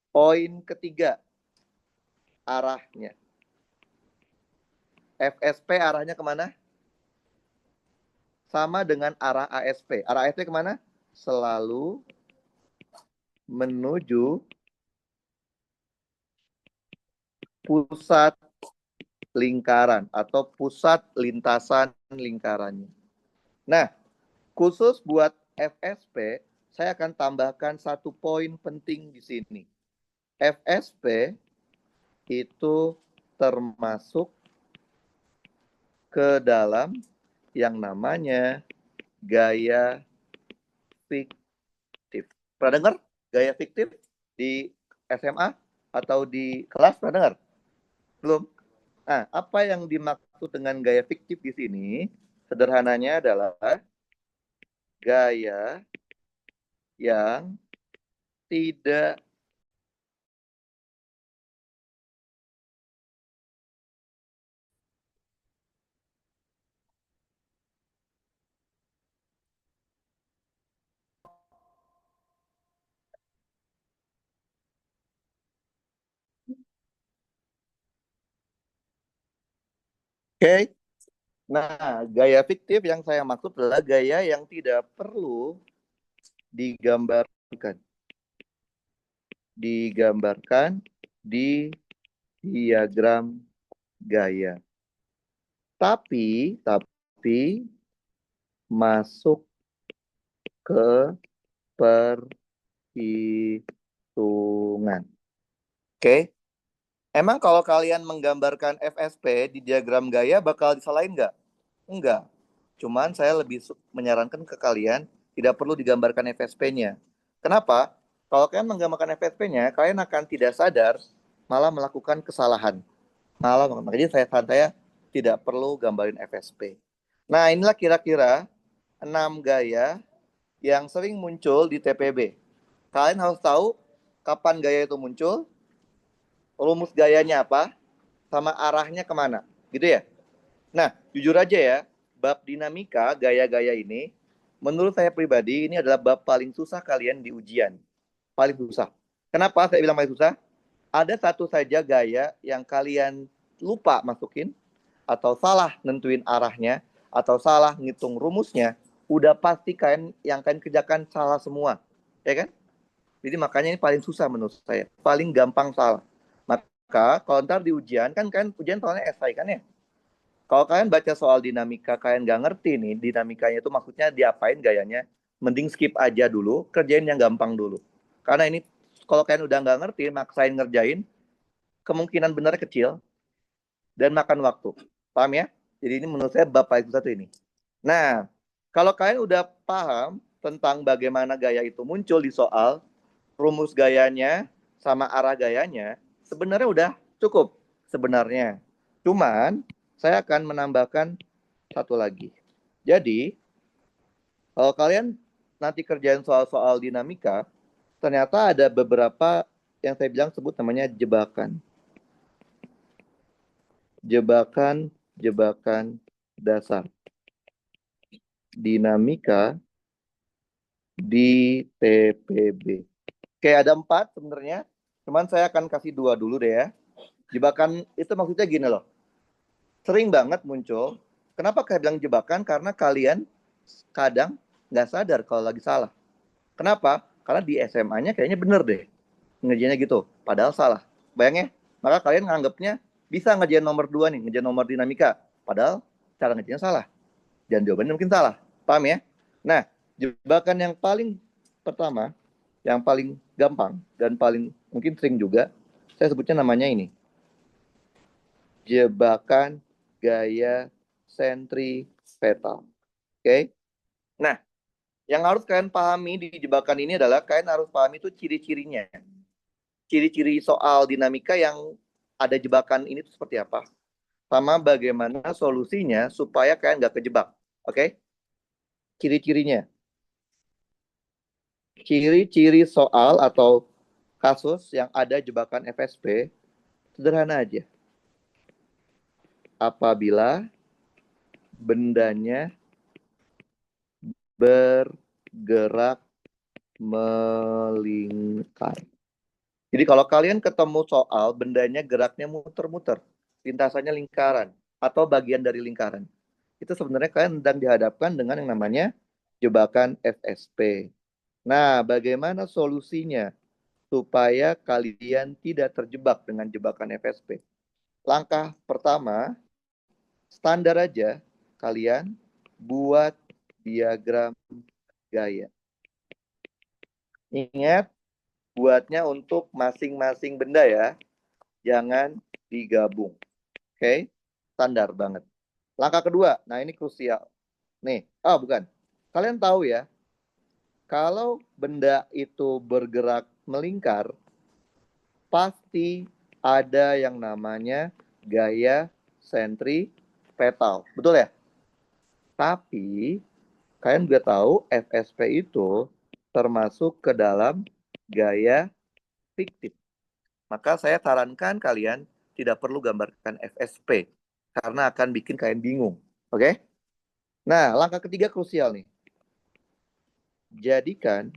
Poin ketiga, arahnya. FSP arahnya kemana? Sama dengan arah ASP. Arah ASP kemana? Selalu menuju pusat lingkaran atau pusat lintasan lingkarannya. Nah, khusus buat FSP, saya akan tambahkan satu poin penting di sini. FSP itu termasuk ke dalam yang namanya gaya fiktif. Pernah dengar gaya fiktif di SMA atau di kelas? Pernah dengar? Belum? Nah, apa yang dimaksud dengan gaya fiktif di sini? Sederhananya adalah gaya yang tidak oke. Okay. Nah, gaya fiktif yang saya maksud adalah gaya yang tidak perlu digambarkan. Digambarkan di diagram gaya. Tapi masuk ke perhitungan. Oke. Emang kalau kalian menggambarkan FSP di diagram gaya bakal disalahin nggak? Enggak. Cuman saya lebih menyarankan ke kalian tidak perlu digambarkan FSP-nya. Kenapa? Kalau kalian menggambarkan FSP-nya, kalian akan tidak sadar malah melakukan kesalahan. Jadi saya tidak perlu gambarin FSP. Nah, inilah kira-kira 6 gaya yang sering muncul di TPB. Kalian harus tahu kapan gaya itu muncul, rumus gayanya apa, sama arahnya kemana. Gitu ya? Nah, jujur aja ya, bab dinamika gaya-gaya ini, menurut saya pribadi, ini adalah bab paling susah kalian di ujian. Paling susah. Kenapa saya bilang paling susah? Ada satu saja gaya yang kalian lupa masukin, atau salah nentuin arahnya, atau salah ngitung rumusnya, udah pasti kalian kerjakan salah semua. Ya kan? Jadi makanya ini paling susah menurut saya. Paling gampang salah. Maka kalau ntar di ujian, kan kalian ujian soalnya esai kan ya? Kalau kalian baca soal dinamika, kalian nggak ngerti nih, dinamikanya itu maksudnya diapain gayanya, mending skip aja dulu, kerjain yang gampang dulu. Karena ini, kalau kalian udah nggak ngerti, maksain ngerjain, kemungkinan benar kecil, dan makan waktu. Paham ya? Jadi ini menurut saya bab paling satu ini. Nah, kalau kalian udah paham tentang bagaimana gaya itu muncul di soal, rumus gayanya sama arah gayanya, sebenarnya udah cukup sebenarnya. Cuman, saya akan menambahkan satu lagi. Jadi, kalau kalian nanti kerjain soal-soal dinamika, ternyata ada beberapa yang saya bilang sebut namanya jebakan. Jebakan dasar. Dinamika di TPB. Oke, ada 4 sebenarnya. Cuman saya akan kasih 2 dulu deh ya. Jebakan itu maksudnya gini loh. Sering banget muncul. Kenapa saya bilang jebakan? Karena kalian kadang nggak sadar kalau lagi salah. Kenapa? Karena di SMA-nya kayaknya bener deh. Ngerjainnya gitu. Padahal salah. Bayangnya, maka kalian nganggapnya bisa ngerjain nomor 2 nih, ngerjain nomor dinamika. Padahal cara ngerjainnya salah. Dan jawabannya mungkin salah. Paham ya? Nah, jebakan yang paling pertama, yang paling gampang, dan paling mungkin sering juga, saya sebutnya namanya ini. Jebakan gaya sentripetal. Oke. Nah, yang harus kalian pahami di jebakan ini adalah kalian harus pahami itu ciri-cirinya. Ciri-ciri soal dinamika yang ada jebakan ini itu seperti apa. Sama bagaimana solusinya supaya kalian nggak kejebak. Oke? Ciri-cirinya. Ciri-ciri soal atau kasus yang ada jebakan FSP sederhana aja. Apabila bendanya bergerak melingkar. Jadi kalau kalian ketemu soal bendanya geraknya muter-muter, lintasannya lingkaran atau bagian dari lingkaran, itu sebenarnya kalian sedang dihadapkan dengan yang namanya jebakan FSP. Nah, bagaimana solusinya supaya kalian tidak terjebak dengan jebakan FSP? Langkah pertama, standar aja, kalian buat diagram gaya. Ingat, buatnya untuk masing-masing benda ya, jangan digabung. Oke, standar banget. Langkah kedua, nah ini krusial. Nih, bukan. Kalian tahu ya, kalau benda itu bergerak melingkar, pasti ada yang namanya gaya sentripetal. Betul ya? Tapi, kalian juga tahu FSP itu termasuk ke dalam gaya fiktif. Maka saya sarankan kalian tidak perlu gambarkan FSP karena akan bikin kalian bingung. Oke? Nah, langkah ketiga krusial nih. Jadikan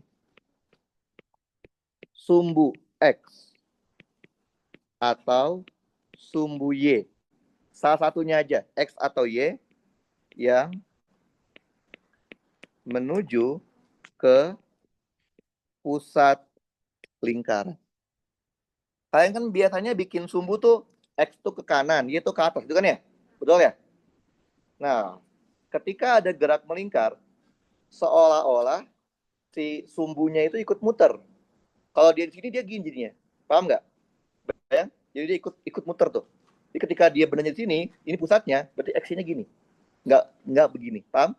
sumbu X atau sumbu Y. Salah satunya aja, X atau Y, yang menuju ke pusat lingkaran. Kalian kan biasanya bikin sumbu tuh X tuh ke kanan, Y tuh ke atas, itu kan ya? Betul ya? Nah, ketika ada gerak melingkar, seolah-olah si sumbunya itu ikut muter. Kalau dia di sini dia gini jadinya. Paham nggak? Ya? Jadi dia ikut muter tuh. Jadi ketika dia benarnya di sini, ini pusatnya, berarti X-nya gini. Nggak begini. Paham?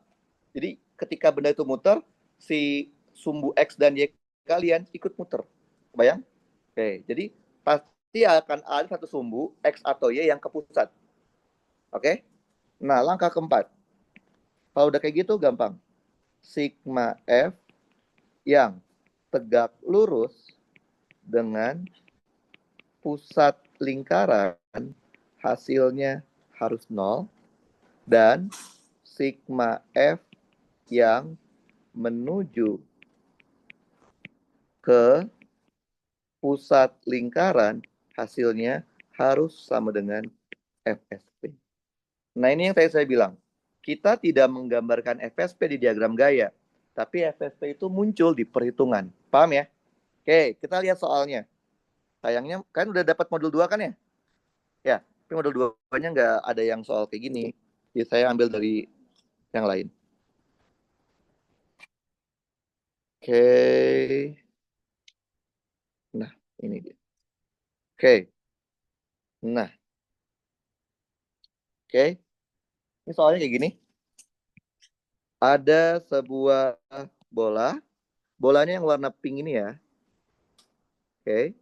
Jadi ketika benda itu muter, si sumbu X dan Y kalian ikut muter. Bayang? Oke, jadi pasti akan ada satu sumbu X atau Y yang ke pusat. Oke? Nah, langkah keempat. Kalau udah kayak gitu gampang. Sigma F yang tegak lurus dengan pusat lingkaran hasilnya harus 0 dan sigma F yang menuju ke pusat lingkaran hasilnya harus sama dengan FSP. Nah, ini yang saya bilang. Kita tidak menggambarkan FSP di diagram gaya, tapi FSP itu muncul di perhitungan. Paham ya? Oke, kita lihat soalnya. Sayangnya, kan udah dapat modul 2 kan ya? Ya, tapi modul 2-nya nggak ada yang soal kayak gini. Jadi saya ambil dari yang lain. Oke. Nah, ini dia. Oke. Nah, oke. Ini soalnya kayak gini. Ada sebuah bola. Bolanya yang warna pink ini ya. Oke.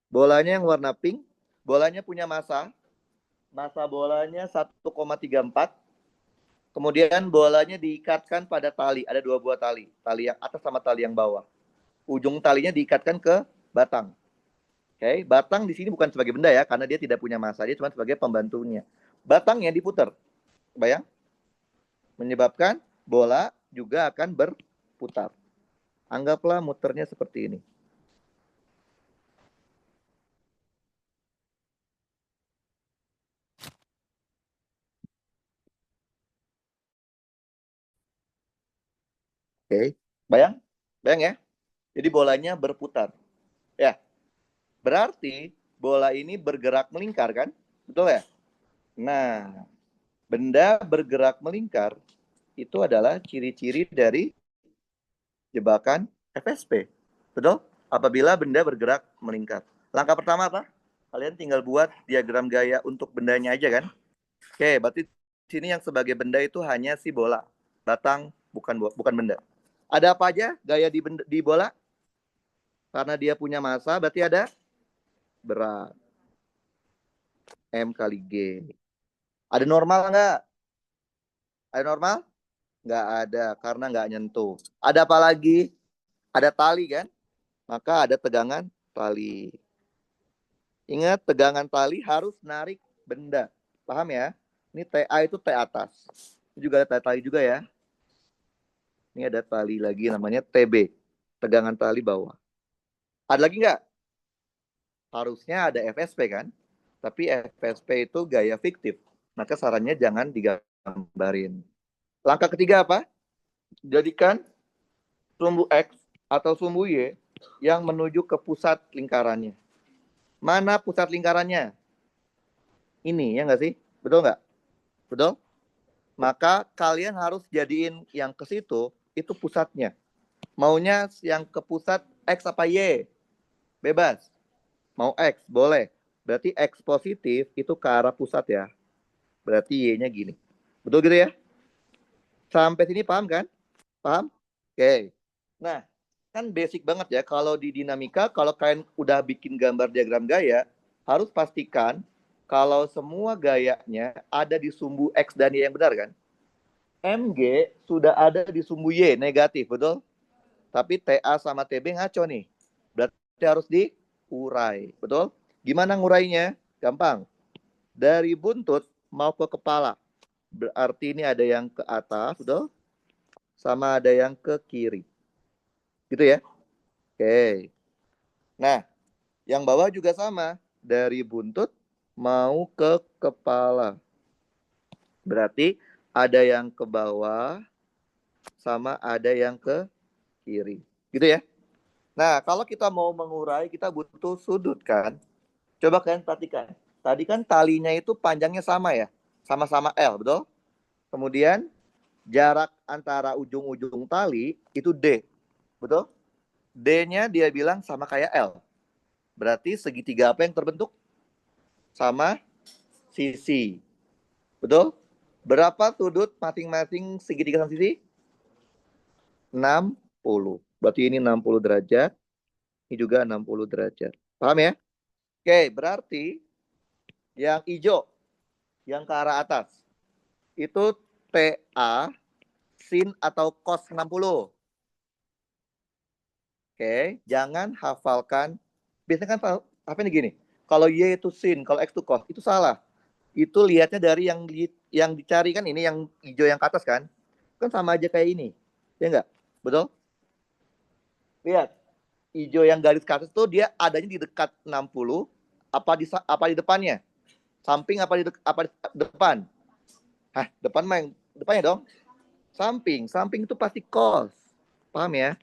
Bolanya yang warna pink. Bolanya punya massa. Massa bolanya 1,34. Kemudian bolanya diikatkan pada tali. Ada 2 buah tali. Tali yang atas sama tali yang bawah. Ujung talinya diikatkan ke batang. Oke, batang di sini bukan sebagai benda ya, karena dia tidak punya massa, dia cuma sebagai pembantunya. Batangnya diputar, bayang? Menyebabkan bola juga akan berputar. Anggaplah muternya seperti ini. Oke, bayang? Bayang ya? Jadi bolanya berputar. Ya, berarti bola ini bergerak melingkar kan? Betul ya? Nah, benda bergerak melingkar itu adalah ciri-ciri dari jebakan FSP. Betul? Apabila benda bergerak melingkar. Langkah pertama apa? Kalian tinggal buat diagram gaya untuk bendanya aja kan? Oke, berarti sini yang sebagai benda itu hanya si bola. Batang bukan benda. Ada apa aja gaya di bola? Karena dia punya massa, berarti ada berat. M kali G. Ada normal nggak? Ada normal? Nggak ada, karena nggak nyentuh. Ada apa lagi? Ada tali kan? Maka ada tegangan tali. Ingat, tegangan tali harus narik benda. Paham ya? Ini TA itu T atas. Ini juga ada tali juga ya. Ini ada tali lagi namanya TB. Tegangan tali bawah. Ada lagi nggak? Harusnya ada FSP kan? Tapi FSP itu gaya fiktif. Maka sarannya jangan digambarin. Langkah ketiga apa? Jadikan sumbu X atau sumbu Y yang menuju ke pusat lingkarannya. Mana pusat lingkarannya? Ini, ya nggak sih? Betul nggak? Betul? Maka kalian harus jadiin yang ke situ, itu pusatnya. Maunya yang ke pusat X apa Y? Bebas. Mau X, boleh. Berarti X positif itu ke arah pusat ya. Berarti Y-nya gini. Betul gitu ya? Sampai sini paham kan? Paham? Oke. Nah, kan basic banget ya. Kalau di dinamika, kalau kalian udah bikin gambar diagram gaya, harus pastikan kalau semua gayanya ada di sumbu X dan Y yang benar kan? MG sudah ada di sumbu Y negatif, betul? Tapi TA sama TB ngaco nih. Berarti harus diurai, betul? Gimana ngurainya? Gampang. Dari buntut mau ke kepala. Berarti ini ada yang ke atas, betul? Sama ada yang ke kiri. Gitu ya? Oke. Nah, yang bawah juga sama. Dari buntut mau ke kepala. Berarti ada yang ke bawah sama ada yang ke kiri. Gitu ya? Nah, kalau kita mau mengurai, kita butuh sudut kan? Coba kalian perhatikan. Tadi kan talinya itu panjangnya sama ya? Sama-sama L, betul? Kemudian jarak antara ujung-ujung tali itu D, betul? D-nya dia bilang sama kayak L. Berarti segitiga apa yang terbentuk? Sama sisi. Betul? Berapa sudut masing-masing segitiga sama sisi? 60. Berarti ini 60 derajat. Ini juga 60 derajat. Paham ya? Oke, berarti yang hijau, yang ke arah atas, itu TA sin atau cos 60. Oke, jangan hafalkan. Biasanya kan apa ini gini. Kalau Y itu sin, kalau X itu cos, itu salah. Itu lihatnya dari yang dicari kan ini yang hijau yang ke atas kan? Kan sama aja kayak ini. Ya enggak? Betul? Lihat, hijau yang garis ke atas itu dia adanya di dekat 60 apa di depannya? Samping apa di depan? Hah, depan mah yang depannya dong. Samping. Samping itu pasti cos. Paham ya?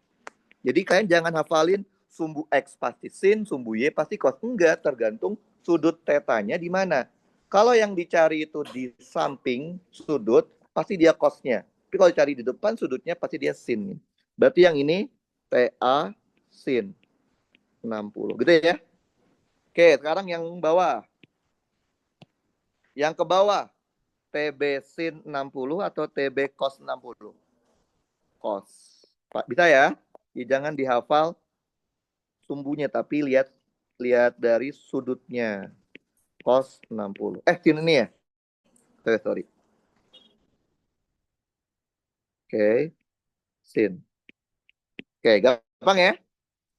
Jadi kalian jangan hafalin sumbu X pasti sin, sumbu Y pasti cos. Enggak, tergantung sudut tetanya di mana. Kalau yang dicari itu di samping sudut, pasti dia cosnya. Tapi kalau dicari di depan sudutnya, pasti dia sin. Berarti yang ini TA sin 60. Gitu ya? Oke, sekarang yang bawah. Yang ke bawah, TB sin 60 atau TB cos 60? Cos. Bisa ya? Jangan dihafal sumbunya, tapi lihat lihat dari sudutnya. Cos 60. Sin ini ya? Sorry. Oke, sin. Oke, gampang ya?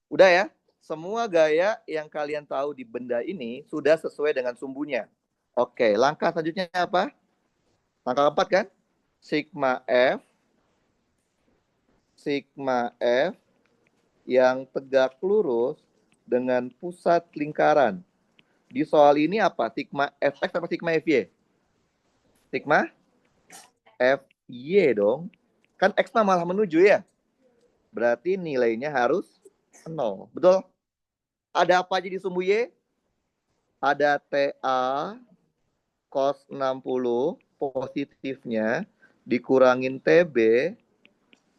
Udah ya? Semua gaya yang kalian tahu di benda ini sudah sesuai dengan sumbunya. Oke, langkah selanjutnya apa? Langkah keempat kan? Sigma F, sigma F yang tegak lurus dengan pusat lingkaran. Di soal ini apa? Sigma Fx atau sigma Fy? Sigma Fy dong. Kan X malah menuju ya. Berarti nilainya harus 0. Betul? Ada apa aja di sumbu Y? Ada TA cos 60 positifnya dikurangin TB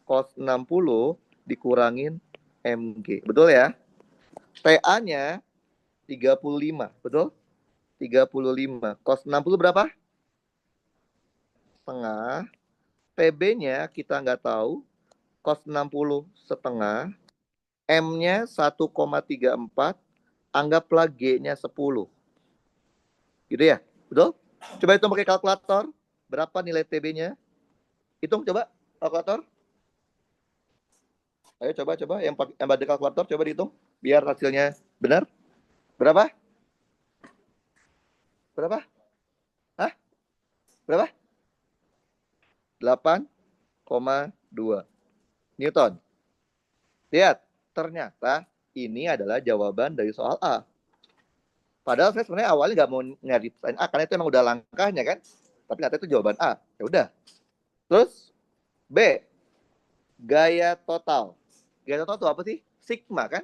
cos 60 dikurangin MG. Betul ya? TA-nya 35. Betul? 35. Cos 60 berapa? setengah, TB-nya kita nggak tahu, cos 60 setengah, M-nya 1,34, anggaplah G-nya 10. Gitu ya? Betul? Coba hitung pakai kalkulator. Berapa nilai TB-nya? Hitung coba, kalkulator. Ayo coba. Yang ada kalkulator, coba dihitung. Biar hasilnya benar. Berapa? Berapa? Hah? Berapa? 8,2 Newton. Lihat, ternyata ini adalah jawaban dari soal A. Padahal saya sebenarnya awalnya nggak mau nyari A, karena itu emang udah langkahnya kan. Tapi ternyata itu jawaban A. Ya udah. Terus B, gaya total. Gaya total itu apa sih? Sigma kan?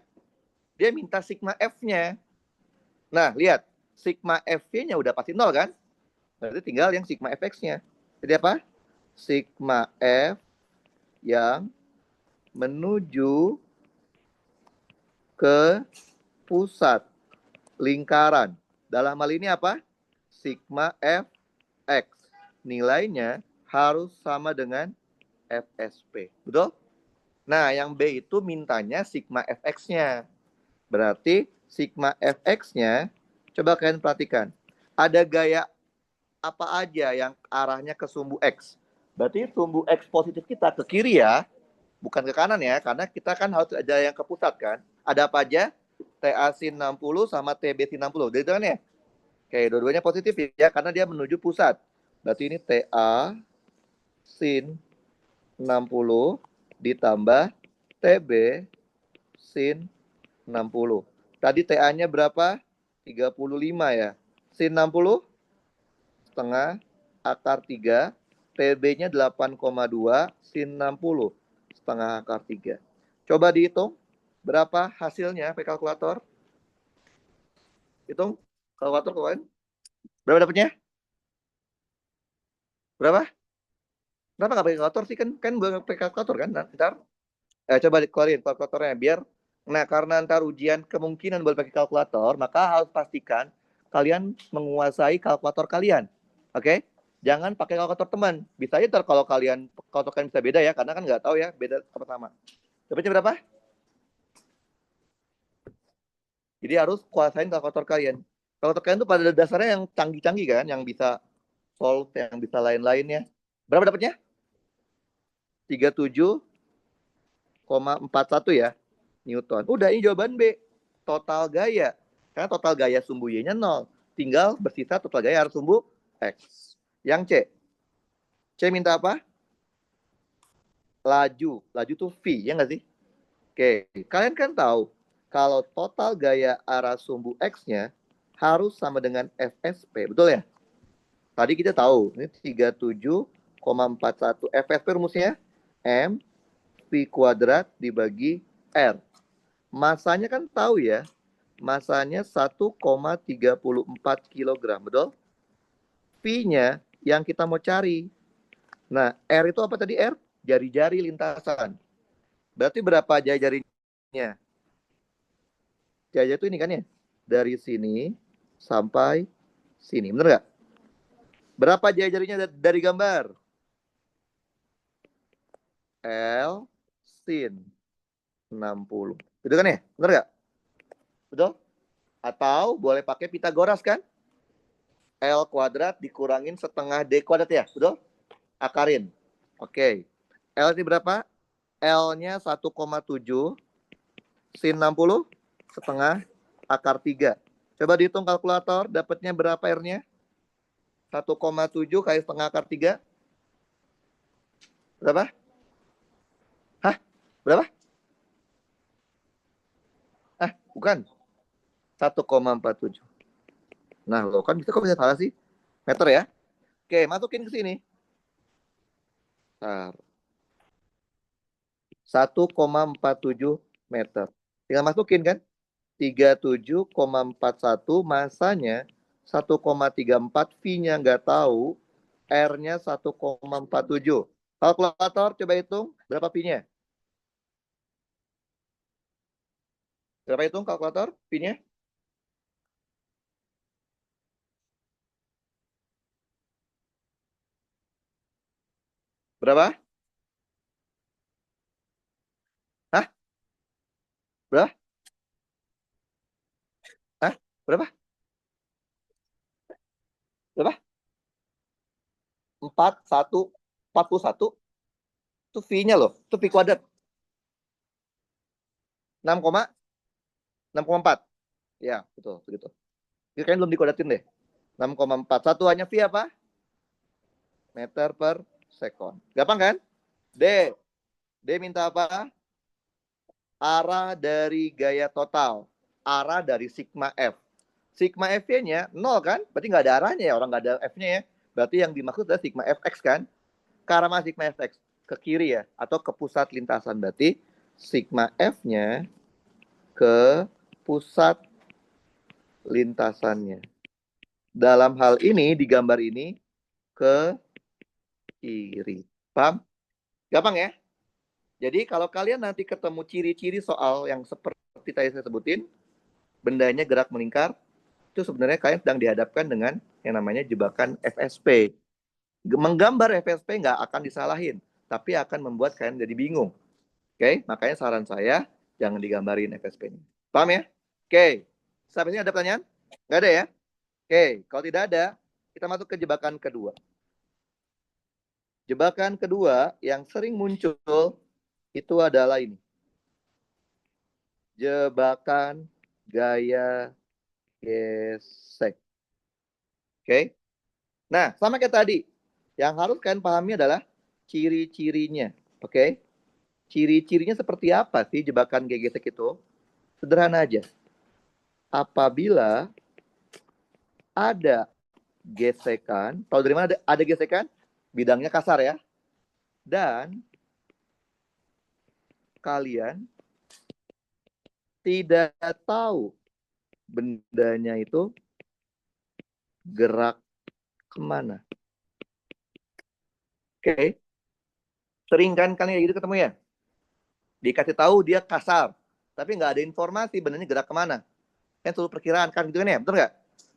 Dia minta sigma F-nya. Nah, lihat. Sigma F-nya udah pasti 0 kan? Berarti tinggal yang sigma Fx-nya. Jadi apa? Sigma F yang menuju ke pusat lingkaran. Dalam hal ini apa? Sigma Fx. Nilainya harus sama dengan FSP. Betul? Nah, yang B itu mintanya sigma Fx-nya. Berarti sigma Fx-nya, coba kalian perhatikan. Ada gaya apa aja yang arahnya ke sumbu X. Berarti sumbu X positif kita ke kiri ya, bukan ke kanan ya, karena kita kan harus ada yang ke pusat kan. Ada apa aja? TA sin 60 sama TB sin 60. Jadi kan ya? Oke, dua-duanya positif ya, karena dia menuju pusat. Berarti ini TA sin 60 ditambah TB sin 60. Tadi TA-nya berapa? 35 ya. Sin 60 setengah akar 3. TB-nya 8,2. Sin 60 setengah akar 3. Coba dihitung. Berapa hasilnya pakai kalkulator? Hitung. Kalkulator kawan. Berapa dapatnya? Berapa? Kenapa nggak pakai kalkulator sih? Kan gue pakai kalkulator kan? Ntar. Coba dikeluarin kalkulatornya. Biar. Nah, karena ntar ujian kemungkinan boleh pakai kalkulator, maka harus pastikan kalian menguasai kalkulator kalian. Oke? Jangan pakai kalkulator teman. Bisa aja ntar kalau kalkulator kalian bisa beda ya, karena kan nggak tahu ya beda sama-sama. Dapatnya berapa? Jadi harus kuasain kalkulator kalian. Kalkulator kalian tuh pada dasarnya yang canggih-canggih kan, yang bisa solve, yang bisa lain-lainnya. Berapa dapatnya? 37,41 ya, Newton. Udah, ini jawaban B. Total gaya. Karena total gaya sumbu Y-nya 0. Tinggal bersisa total gaya harus sumbu X. Yang C. C minta apa? Laju. Laju tuh V, ya nggak sih? Oke, kalian kan tahu kalau total gaya arah sumbu X-nya harus sama dengan FSP, betul ya? Tadi kita tahu, ini 37,41. FSP rumusnya M V kuadrat dibagi R. Masanya kan tahu ya, masanya 1,34 kg, betul? V-nya yang kita mau cari. Nah, R itu apa tadi R? Jari-jari lintasan. Berarti berapa jari-jarinya? Jari-jari itu ini kan ya? Dari sini sampai sini, bener nggak? Berapa jari-jarinya dari gambar? L sin 60. Itu kan ya? Bener nggak? Betul? Atau boleh pakai Pitagoras kan? L kuadrat dikurangin setengah D kuadrat ya? Betul? Akarin. Oke. L ini berapa? L-nya 1,7. Sin 60 setengah akar 3. Coba dihitung kalkulator, dapatnya berapa R-nya? 1,7 kali setengah akar 3. Berapa? Hah? Berapa? Bukan. 1,47. Nah, lo kan bisa kok bisa salah sih? Meter ya? Oke, masukin ke sini. 1,47 meter. Tinggal masukin kan? 37,41 masanya 1,34, V-nya nggak tahu, R-nya 1,47. Kalkulator coba hitung berapa V-nya? Berapa hitung kalkulator V-nya? Berapa? Hah? Berapa? Hah? Berapa? Berapa? 41. Itu V-nya loh. Itu V kuadrat. 6,4. Ya, betul. Begitu. Ini kayaknya belum dikuadratin deh. 6,4. Satuannya V apa? Meter per sekon. Gampang kan? D. D minta apa? Arah dari gaya total. Arah dari sigma F. Sigma F-nya 0 kan? Berarti nggak ada arahnya ya. Orang nggak ada F-nya ya. Berarti yang dimaksud adalah sigma Fx kan? Ke arah mana sigma Fx? Ke kiri ya. Atau ke pusat lintasan. Berarti sigma F-nya ke pusat lintasannya. Dalam hal ini, di gambar ini, ke kiri. Paham? Gampang ya? Jadi kalau kalian nanti ketemu ciri-ciri soal yang seperti tadi saya sebutin, bendanya gerak melingkar, itu sebenarnya kalian sedang dihadapkan dengan yang namanya jebakan FSP. Menggambar FSP nggak akan disalahin, tapi akan membuat kalian jadi bingung. Oke, makanya saran saya jangan digambarin FSP-nya. Paham ya? Oke, sampai sini ada pertanyaan? Nggak ada ya? Oke, kalau tidak ada, kita masuk ke jebakan kedua. Jebakan kedua yang sering muncul itu adalah ini. Jebakan gaya gesek. Oke. Nah, sama kayak tadi. Yang harus kalian pahami adalah ciri-cirinya. Oke. Ciri-cirinya seperti apa sih jebakan gaya gesek itu? Sederhana aja. Apabila ada gesekan, tahu dari mana ada gesekan? Bidangnya kasar ya. Dan kalian tidak tahu bendanya itu gerak kemana. Oke. Sering kan kalian kayak gitu ketemu ya? Dikasih tahu dia kasar, tapi nggak ada informasi bendanya gerak kemana. Kan selalu perkiraan kan gitu kan ya, betul nggak?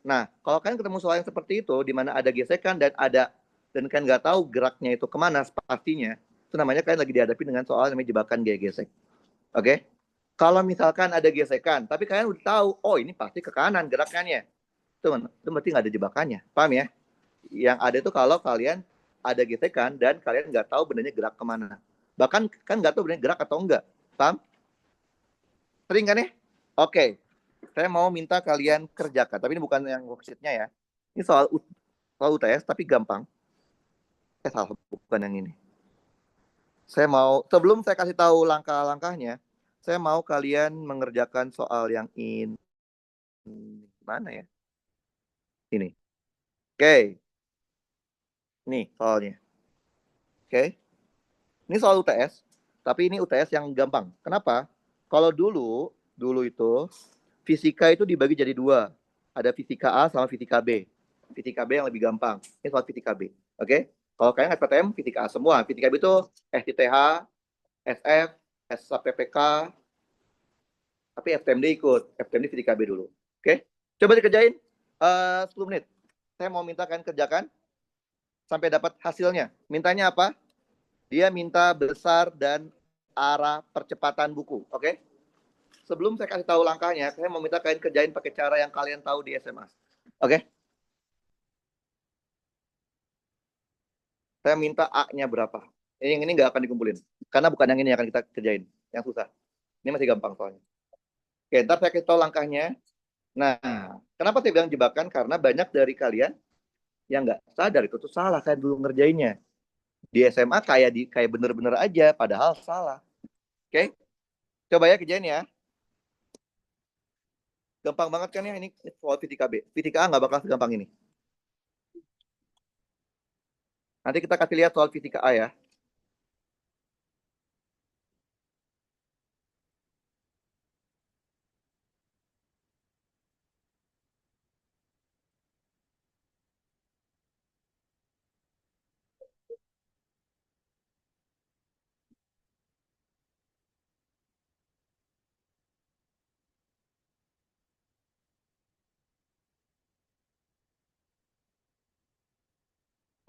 Nah, kalau kalian ketemu soal yang seperti itu, di mana ada gesekan dan kalian nggak tahu geraknya itu kemana pastinya, itu namanya kalian lagi dihadapi dengan soal namanya jebakan gaya gesek. Oke? Kalau misalkan ada gesekan, tapi kalian udah tahu, oh ini pasti ke kanan gerakannya, itu berarti nggak ada jebakannya, paham ya? Yang ada itu kalau kalian ada gesekan dan kalian nggak tahu bendanya gerak kemana. Bahkan kan nggak tahu bendanya gerak atau enggak, paham? Sering kan ya? Oke, saya mau minta kalian kerjakan, tapi ini bukan yang worksheet-nya ya. Ini soal UTS, tapi gampang. Salah, bukan yang ini. Sebelum saya kasih tahu langkah-langkahnya, saya mau kalian mengerjakan soal yang ini. Mana ya? Ini. Oke, nih soalnya. Oke, ini soal UTS, tapi ini UTS yang gampang. Kenapa? Kalau dulu itu fisika itu dibagi jadi dua. Ada fisika A sama fisika B. Fisika B yang lebih gampang. Ini soal fisika B. Oke? Kalau kalian SPTM, fisika A semua. Fisika B itu STTH, SF, SAPPK, tapi FTMD ikut. FTMD fisika B dulu. Oke? Coba dikerjain 10 menit. Saya mau minta kalian kerjakan sampai dapat hasilnya. Mintanya apa? Dia minta besar dan arah percepatan buku. Oke? Sebelum saya kasih tahu langkahnya, saya mau minta kalian kerjain pakai cara yang kalian tahu di SMA. Oke? Saya minta A-nya berapa. Yang ini nggak akan dikumpulin. Karena bukan yang ini yang akan kita kerjain. Yang susah. Ini masih gampang soalnya. Oke, ntar saya kasih tahu langkahnya. Nah, kenapa saya bilang jebakan? Karena banyak dari kalian yang nggak sadar itu tuh salah kayak dulu ngerjainnya. Di SMA kayak bener-bener aja, padahal salah. Oke? Coba ya kerjain ya. Gampang banget kan ya ini soal fisika B. Fisika A nggak bakal segampang ini. Nanti kita kasih lihat soal fisika A ya.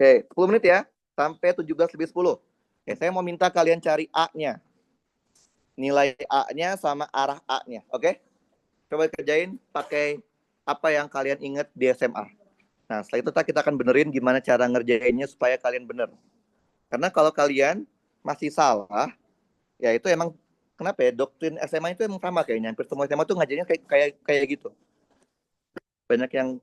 Oke, 10 menit ya. Sampai 17 lebih 10. Oke, saya mau minta kalian cari A-nya. Nilai A-nya sama arah A-nya. Oke? Coba kerjain pakai apa yang kalian ingat di SMA. Nah, setelah itu kita akan benerin gimana cara ngerjainnya supaya kalian bener. Karena kalau kalian masih salah, ya itu emang kenapa ya doktrin SMA itu emang sama kayaknya. Hampir semua SMA tuh ngajarnya kayak kayak kayak gitu. Banyak yang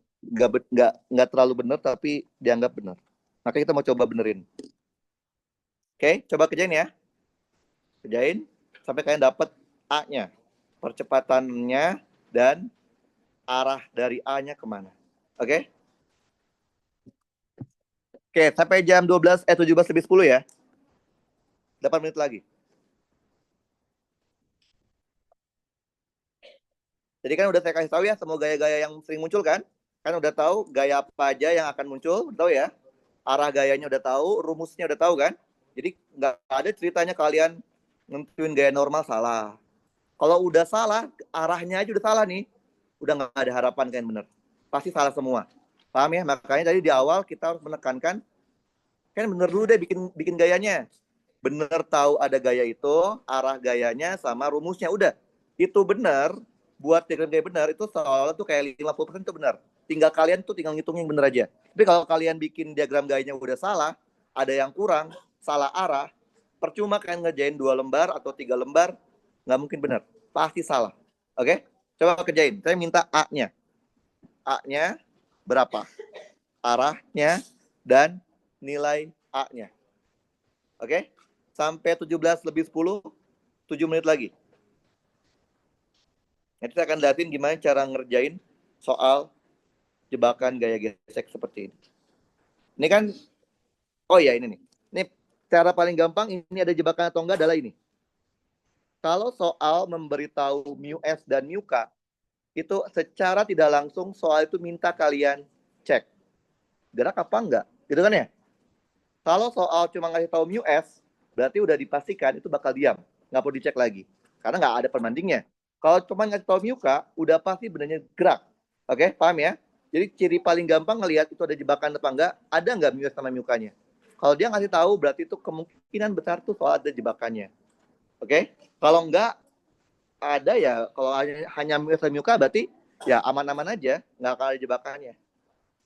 nggak terlalu benar tapi dianggap benar. Maka kita mau coba benerin. Oke, coba kerjain ya. Kerjain sampai kalian dapat A-nya, percepatannya dan arah dari A-nya kemana. Oke? Oke, sampai jam 12 17 lebih 10 ya. 8 menit lagi. Jadi kan udah saya kasih tahu ya semua gaya-gaya yang sering muncul kan? Kan udah tahu gaya apa aja yang akan muncul, udah tahu ya. Arah gayanya udah tahu, rumusnya udah tahu kan? Jadi nggak ada ceritanya kalian nentuin gaya normal salah. Kalau udah salah, arahnya aja udah salah nih. Udah nggak ada harapan kan bener. Pasti salah semua. Paham ya? Makanya tadi di awal kita harus menekankan, kan bener dulu deh bikin bikin gayanya. Bener tahu ada gaya itu, arah gayanya sama rumusnya. Udah. Itu bener, buat diagram gaya benar, itu seolah tuh kayak 50% itu benar. Tinggal kalian tuh tinggal ngitung yang bener aja. Tapi kalau kalian bikin diagram gayanya udah salah, ada yang kurang, salah arah, percuma kalian ngerjain 2 lembar atau 3 lembar, nggak mungkin benar. Pasti salah. Oke? Coba kerjain. Saya minta A-nya. A-nya berapa? Arahnya dan nilai A-nya. Oke? Sampai 17 lebih 10, 7 menit lagi. Nanti saya akan lihatin gimana cara ngerjain soal jebakan gaya gesek seperti ini. Ini kan, oh ya ini nih. Ini cara paling gampang, ini ada jebakan atau enggak adalah ini. Kalau soal memberitahu mu S dan mu K, itu secara tidak langsung soal itu minta kalian cek. Gerak apa enggak? Gitu kan ya? Kalau soal cuma ngasih tahu mu S, berarti udah dipastikan itu bakal diam. Nggak perlu dicek lagi. Karena nggak ada perbandingnya. Kalau cuma ngasih tahu mu K, udah pasti benarnya gerak. Oke, paham ya? Jadi ciri paling gampang ngelihat itu ada jebakan apa enggak, ada nggak mu S sama mu K-nya. Kalau dia ngasih tahu, berarti itu kemungkinan besar tuh soal ada jebakannya. Oke? Kalau enggak, ada ya. Kalau hanya mu S dan mu K, berarti ya aman-aman aja. Nggak akan ada jebakannya.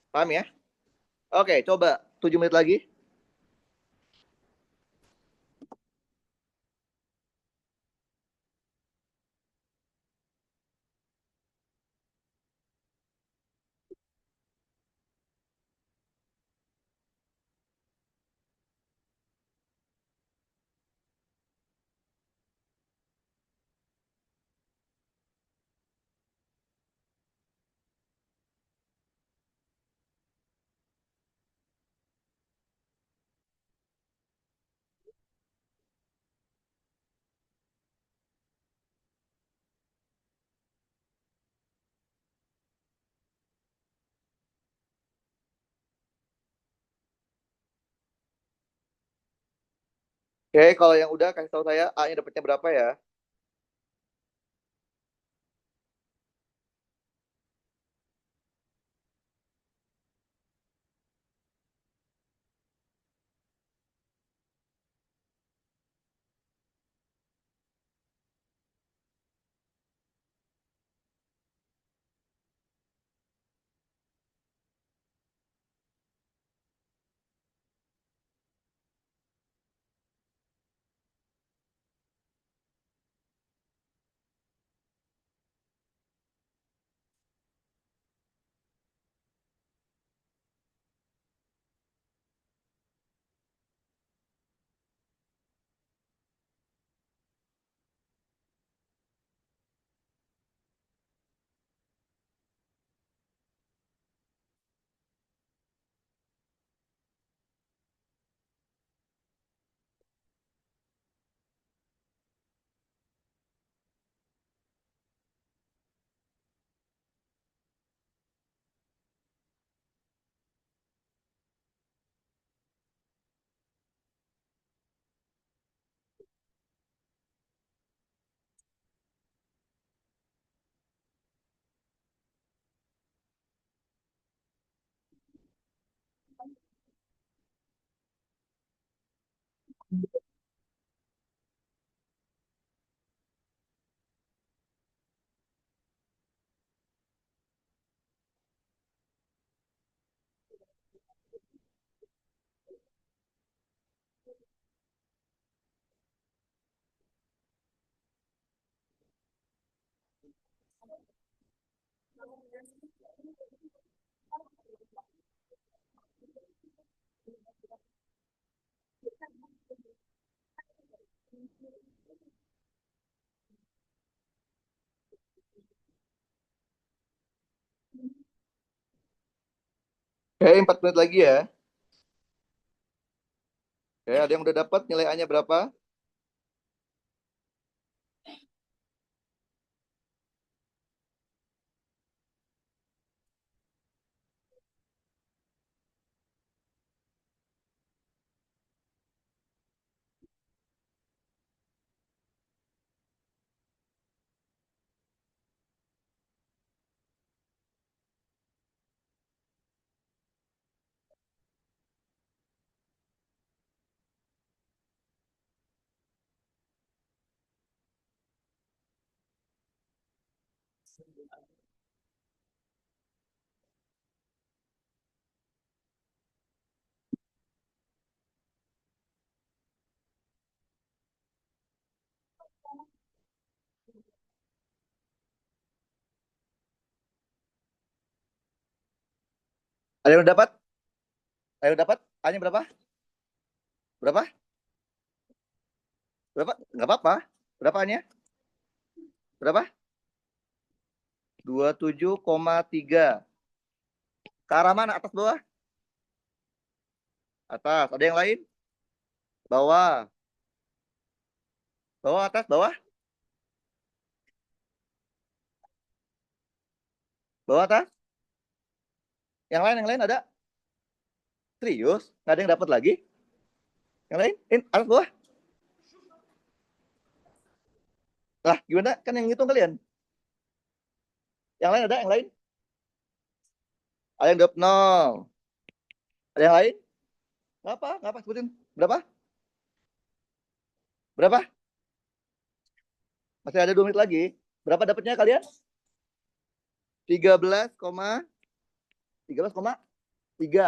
Paham ya? Oke, coba 7 menit lagi. Oke, kalau yang udah kasih tahu saya A-nya dapatnya berapa ya? Oke, 4 menit lagi ya. Oke, ada yang udah dapat nilai A-nya berapa? Ada yang udah dapat? Ada yang dapat? A-nya berapa? Berapa? Berapa? Nggak apa-apa. Berapa A-nya? Berapa? 27,3. Ke arah mana? Atas bawah? Atas. Ada yang lain? Bawah. Bawah atas bawah? Bawah atas? Yang lain ada? Serius? Nggak ada yang dapat lagi? Yang lain? Atas bawah? Lah, gimana? Kan yang ngitung kalian. Yang lain ada? Yang lain? Ada yang dapat 0. Ada yang lain? Nggak apa? Nggak apa? Sebutin. Berapa? Berapa? Masih ada 2 menit lagi. Berapa dapatnya kalian? 13,3.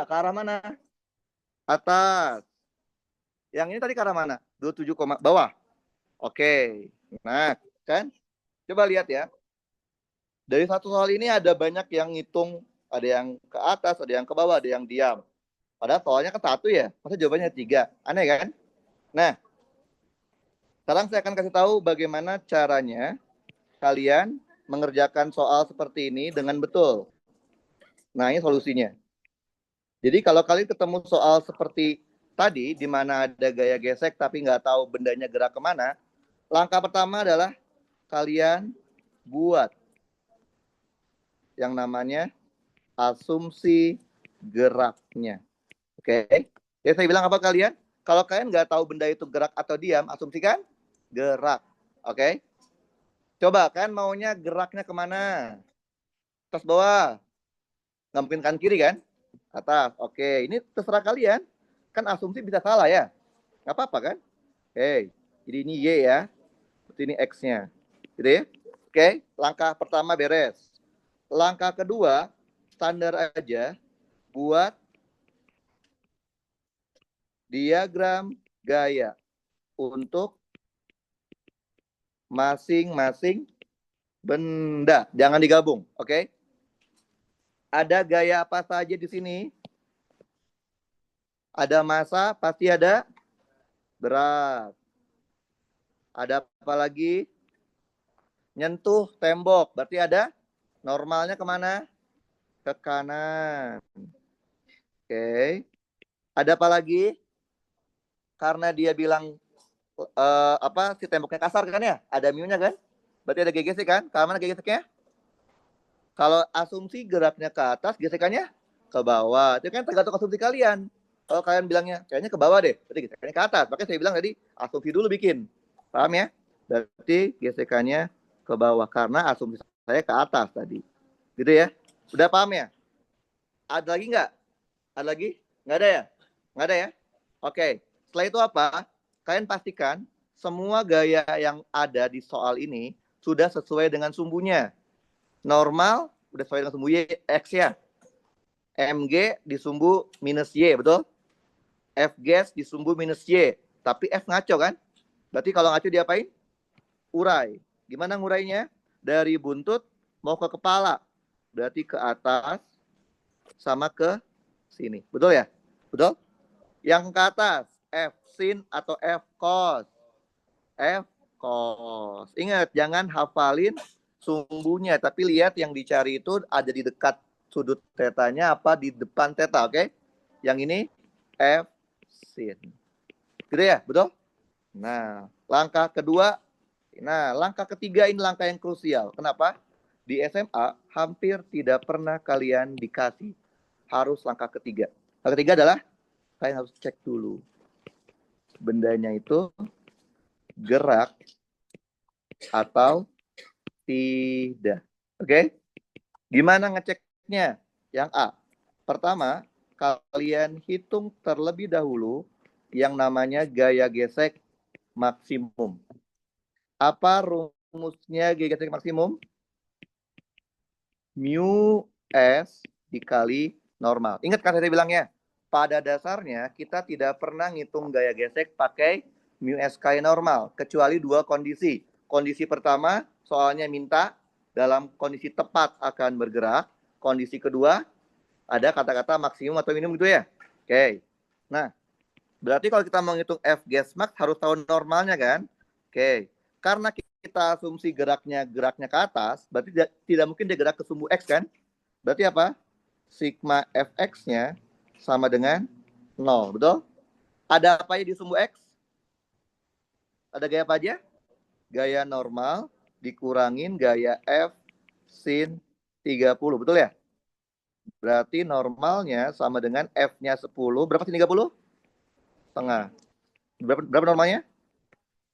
Ke arah mana? Atas. Yang ini tadi ke arah mana? 27, bawah. Oke. Nah, kan? Coba lihat ya. Dari satu soal ini ada banyak yang ngitung, ada yang ke atas, ada yang ke bawah, ada yang diam. Padahal soalnya kan satu ya, masa jawabannya 3. Aneh kan? Nah, sekarang saya akan kasih tahu bagaimana caranya kalian mengerjakan soal seperti ini dengan betul. Nah, ini solusinya. Jadi kalau kalian ketemu soal seperti tadi, di mana ada gaya gesek tapi nggak tahu bendanya gerak kemana, langkah pertama adalah kalian buat yang namanya asumsi geraknya. Oke? Jadi saya bilang apa kalian? Kalau kalian nggak tahu benda itu gerak atau diam, asumsikan gerak. Oke? Coba kan maunya geraknya kemana? Atas bawah. Nggak mungkin kan kiri kan? Atas. Oke, ini terserah kalian. Kan asumsi bisa salah ya. Nggak apa-apa kan? Oke, jadi ini Y ya. Berarti ini X-nya. Gitu ya. Oke, langkah pertama beres. Langkah kedua, standar aja. Buat diagram gaya untuk masing-masing benda. Jangan digabung, oke? Ada gaya apa saja di sini? Ada massa, pasti ada berat. Ada apa lagi? Nyentuh tembok, berarti ada normalnya kemana? Ke kanan. Oke. Ada apa lagi? Karena dia bilang apa si temboknya kasar kan ya? Ada mu-nya kan? Berarti ada GGC kan? Ke mana GGC-nya? Kalau asumsi geraknya ke atas, gesekannya ke bawah. Itu kan tergantung asumsi kalian. Kalau kalian bilangnya kayaknya ke bawah deh, berarti gesekannya ke atas. Makanya saya bilang tadi asumsi dulu bikin. Paham ya? Berarti gesekannya ke bawah karena asumsi saya ke atas tadi. Gitu ya? Udah paham ya? Ada lagi nggak? Ada lagi? Nggak ada ya? Nggak ada ya? Oke. Setelah itu apa? Kalian pastikan semua gaya yang ada di soal ini sudah sesuai dengan sumbunya. Normal udah sesuai dengan sumbu Y, X ya. MG di sumbu minus Y, betul? F gas di sumbu minus Y. Tapi F ngaco kan? Berarti kalau ngaco diapain? Urai. Gimana ngurainya? Dari buntut mau ke kepala. berarti ke atas sama ke sini. Betul ya? Betul? Yang ke atas, F sin atau F cos? F cos. Ingat, jangan hafalin sumbunya, tapi lihat yang dicari itu ada di dekat sudut tetanya apa di depan teta, oke? Yang ini F sin. Gitu ya, betul? Nah, langkah kedua, langkah ketiga ini langkah yang krusial. Kenapa? Di SMA hampir tidak pernah kalian dikasih harus langkah ketiga. Langkah ketiga adalah kalian harus cek dulu bendanya itu gerak atau tidak. Oke? Gimana ngeceknya? Yang A. Pertama, kalian hitung terlebih dahulu yang namanya gaya gesek maksimum. Apa rumusnya gaya gesek maksimum? Mu S dikali normal. Ingat kan saya bilangnya? Pada dasarnya kita tidak pernah ngitung gaya gesek pakai mu S kali normal. Kecuali dua kondisi. Kondisi pertama, soalnya minta dalam kondisi tepat akan bergerak. Kondisi kedua, ada kata-kata maksimum atau minimum gitu ya. Oke. Nah, berarti kalau kita mau ngitung F gas max harus tahu normalnya kan? Oke. Karena kita asumsi geraknya ke atas, berarti tidak mungkin dia gerak ke sumbu X kan? Berarti apa? Sigma Fx-nya sama dengan 0, betul? Ada apa aja di sumbu X? Ada gaya apa aja? Gaya normal dikurangin gaya F sin 30, betul ya? Berarti normalnya sama dengan F-nya 10. Berapa sin 30? Setengah. Berapa normalnya?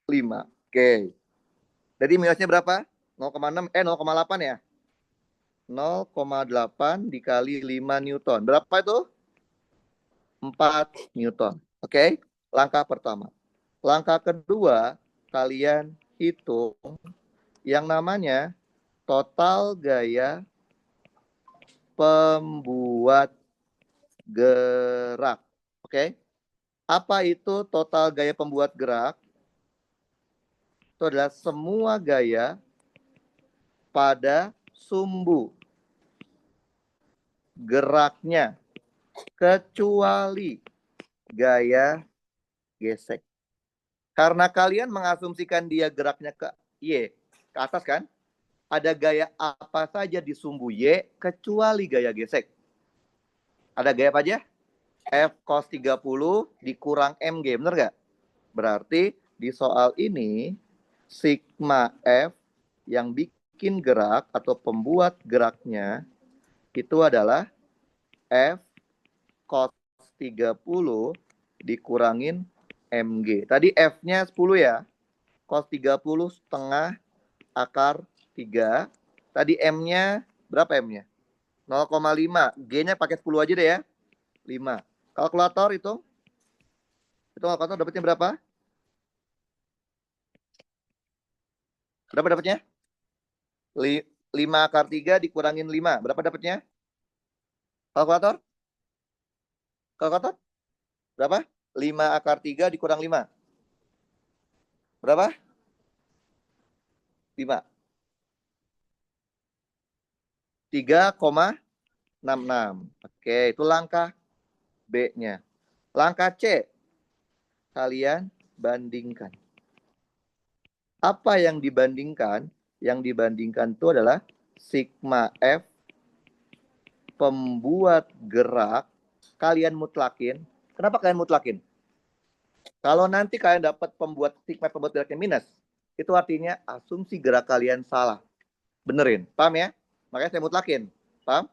5. Oke. Jadi minusnya berapa? 0,6, 0,8 ya? 0,8 dikali 5 Newton. Berapa itu? 4 Newton. Oke? Langkah pertama. Langkah kedua, kalian hitung yang namanya total gaya pembuat gerak. Oke? Apa itu total gaya pembuat gerak? Itu adalah semua gaya pada sumbu geraknya kecuali gaya gesek. Karena kalian mengasumsikan dia geraknya ke Y, ke atas kan? Ada gaya apa saja di sumbu Y kecuali gaya gesek. Ada gaya apa aja? F cos 30 dikurang MG, benar nggak? Berarti di soal ini sigma F yang bikin gerak atau pembuat geraknya itu adalah F cos 30 dikurangin MG. Tadi F-nya 10 ya. Cos 30 setengah akar 3. Tadi M-nya berapa M-nya? 0,5. G-nya pakai 10 aja deh ya. 5. Kalkulator itu kalkulator dapatnya berapa? Berapa dapatnya? 5 akar 3 dikurangin 5. Berapa dapatnya? Kalkulator? Kalkulator? Berapa? 5 akar 3 dikurang 5. Berapa? 5. 3,66. Oke, itu langkah B-nya. Langkah C, kalian bandingkan. Apa yang dibandingkan? Yang dibandingkan itu adalah sigma F pembuat gerak. Kalian mutlakin. Kenapa kalian mutlakin? Kalau nanti kalian dapat sigma pembuat geraknya minus, itu artinya asumsi gerak kalian salah. Benerin, paham ya? Makanya saya mutlakin, paham?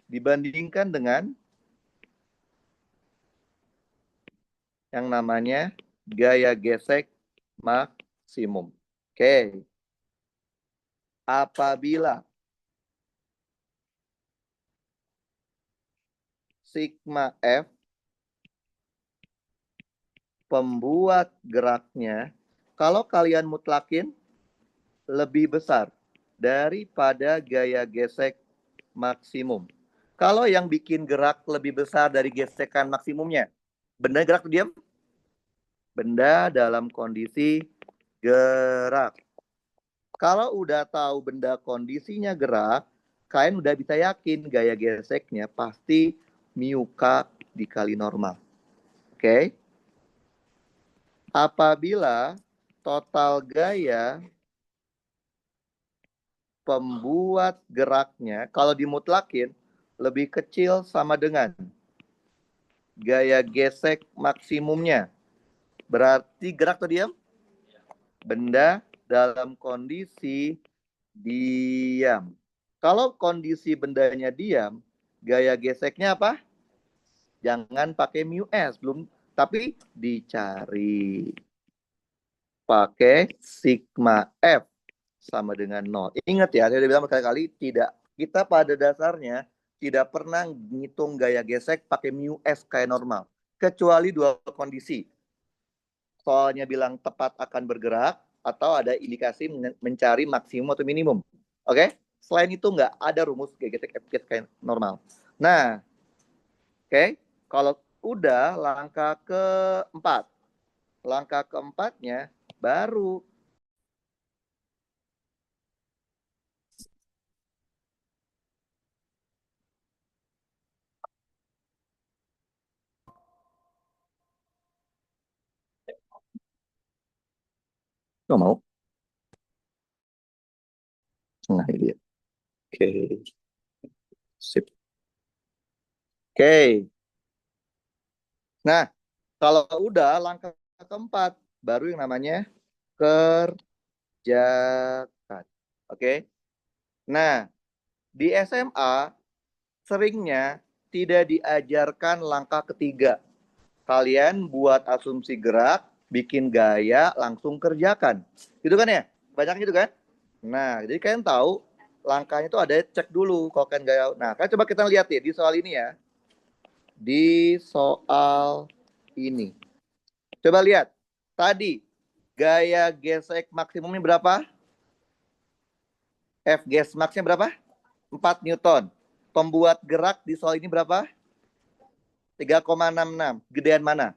Dibandingkan dengan yang namanya gaya gesek maksimum. Oke. Apabila sigma F pembuat geraknya, kalau kalian mutlakin lebih besar daripada gaya gesek maksimum. Kalau yang bikin gerak lebih besar dari gesekan maksimumnya, benda gerak diam? Benda dalam kondisi gerak. Kalau udah tahu benda kondisinya gerak, kalian udah bisa yakin gaya geseknya pasti mu K dikali normal. Oke? Apabila total gaya pembuat geraknya, kalau dimutlakin, lebih kecil sama dengan gaya gesek maksimumnya. Berarti gerak atau diam? Benda dalam kondisi diam. Kalau kondisi bendanya diam, gaya geseknya apa? Jangan pakai mu S, belum, tapi dicari. Pakai sigma F sama dengan 0. Ingat ya, saya sudah bilang berkali-kali, tidak, kita pada dasarnya tidak pernah ngitung gaya gesek pakai mu S kayak normal. Kecuali dua kondisi. Soalnya bilang tepat akan bergerak, atau ada indikasi mencari maksimum atau minimum. Oke? Selain itu nggak ada rumus gaya gesek F kayak normal. Nah, oke, kalau udah langkah keempat. Langkah keempatnya baru nggak mau. Nah, ini dia. Oke. Sip. Oke. Nah, kalau udah langkah keempat, baru yang namanya kerjakan. Oke. Nah, di SMA seringnya tidak diajarkan langkah ketiga. Kalian buat asumsi gerak, bikin gaya, langsung kerjakan. Gitu kan ya? Banyak gitu kan? Nah, jadi kalian tahu langkahnya itu ada cek dulu kalau kalian gaya. Nah, kan coba kita lihat ya di soal ini ya. Di soal ini. Coba lihat. Tadi gaya gesek maksimumnya berapa? F gas maxnya berapa? 4 Newton. Pembuat gerak di soal ini berapa? 3,66. Gedean mana?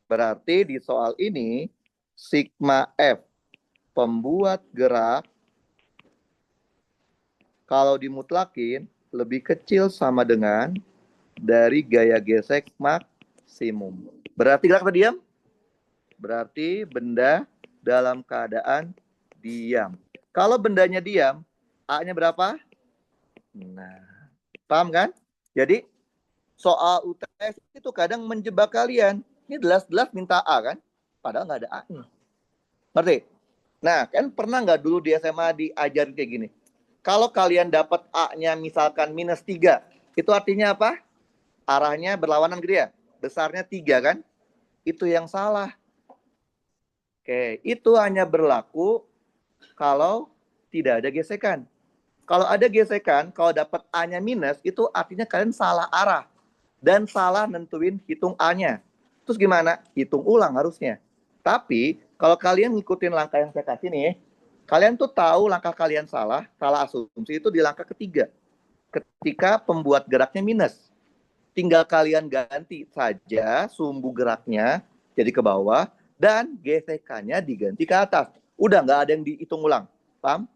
Berarti di soal ini sigma F pembuat gerak kalau dimutlakin lebih kecil sama dengan dari gaya gesek maksimum. Berarti gerak atau diam? Berarti benda dalam keadaan diam. Kalau bendanya diam, A-nya berapa? Nah, paham kan? Jadi soal UTS itu kadang menjebak kalian. Ini jelas-jelas minta A kan? Padahal nggak ada A-nya. Ngerti? Nah, kan pernah nggak dulu di SMA diajarin kayak gini? Kalau kalian dapat A-nya misalkan -3, itu artinya apa? Arahnya berlawanan gitu ya? Besarnya 3 kan? Itu yang salah. Oke, itu hanya berlaku kalau tidak ada gesekan. Kalau ada gesekan, kalau dapat A-nya minus, itu artinya kalian salah arah. Dan salah nentuin hitung A-nya. Terus gimana? Hitung ulang harusnya. Tapi, kalau kalian ngikutin langkah yang saya kasih nih, kalian tuh tahu langkah kalian salah asumsi itu di langkah ketiga. Ketika pembuat geraknya minus. Tinggal kalian ganti saja sumbu geraknya jadi ke bawah, dan gesekannya diganti ke atas. Udah nggak ada yang dihitung ulang. Paham?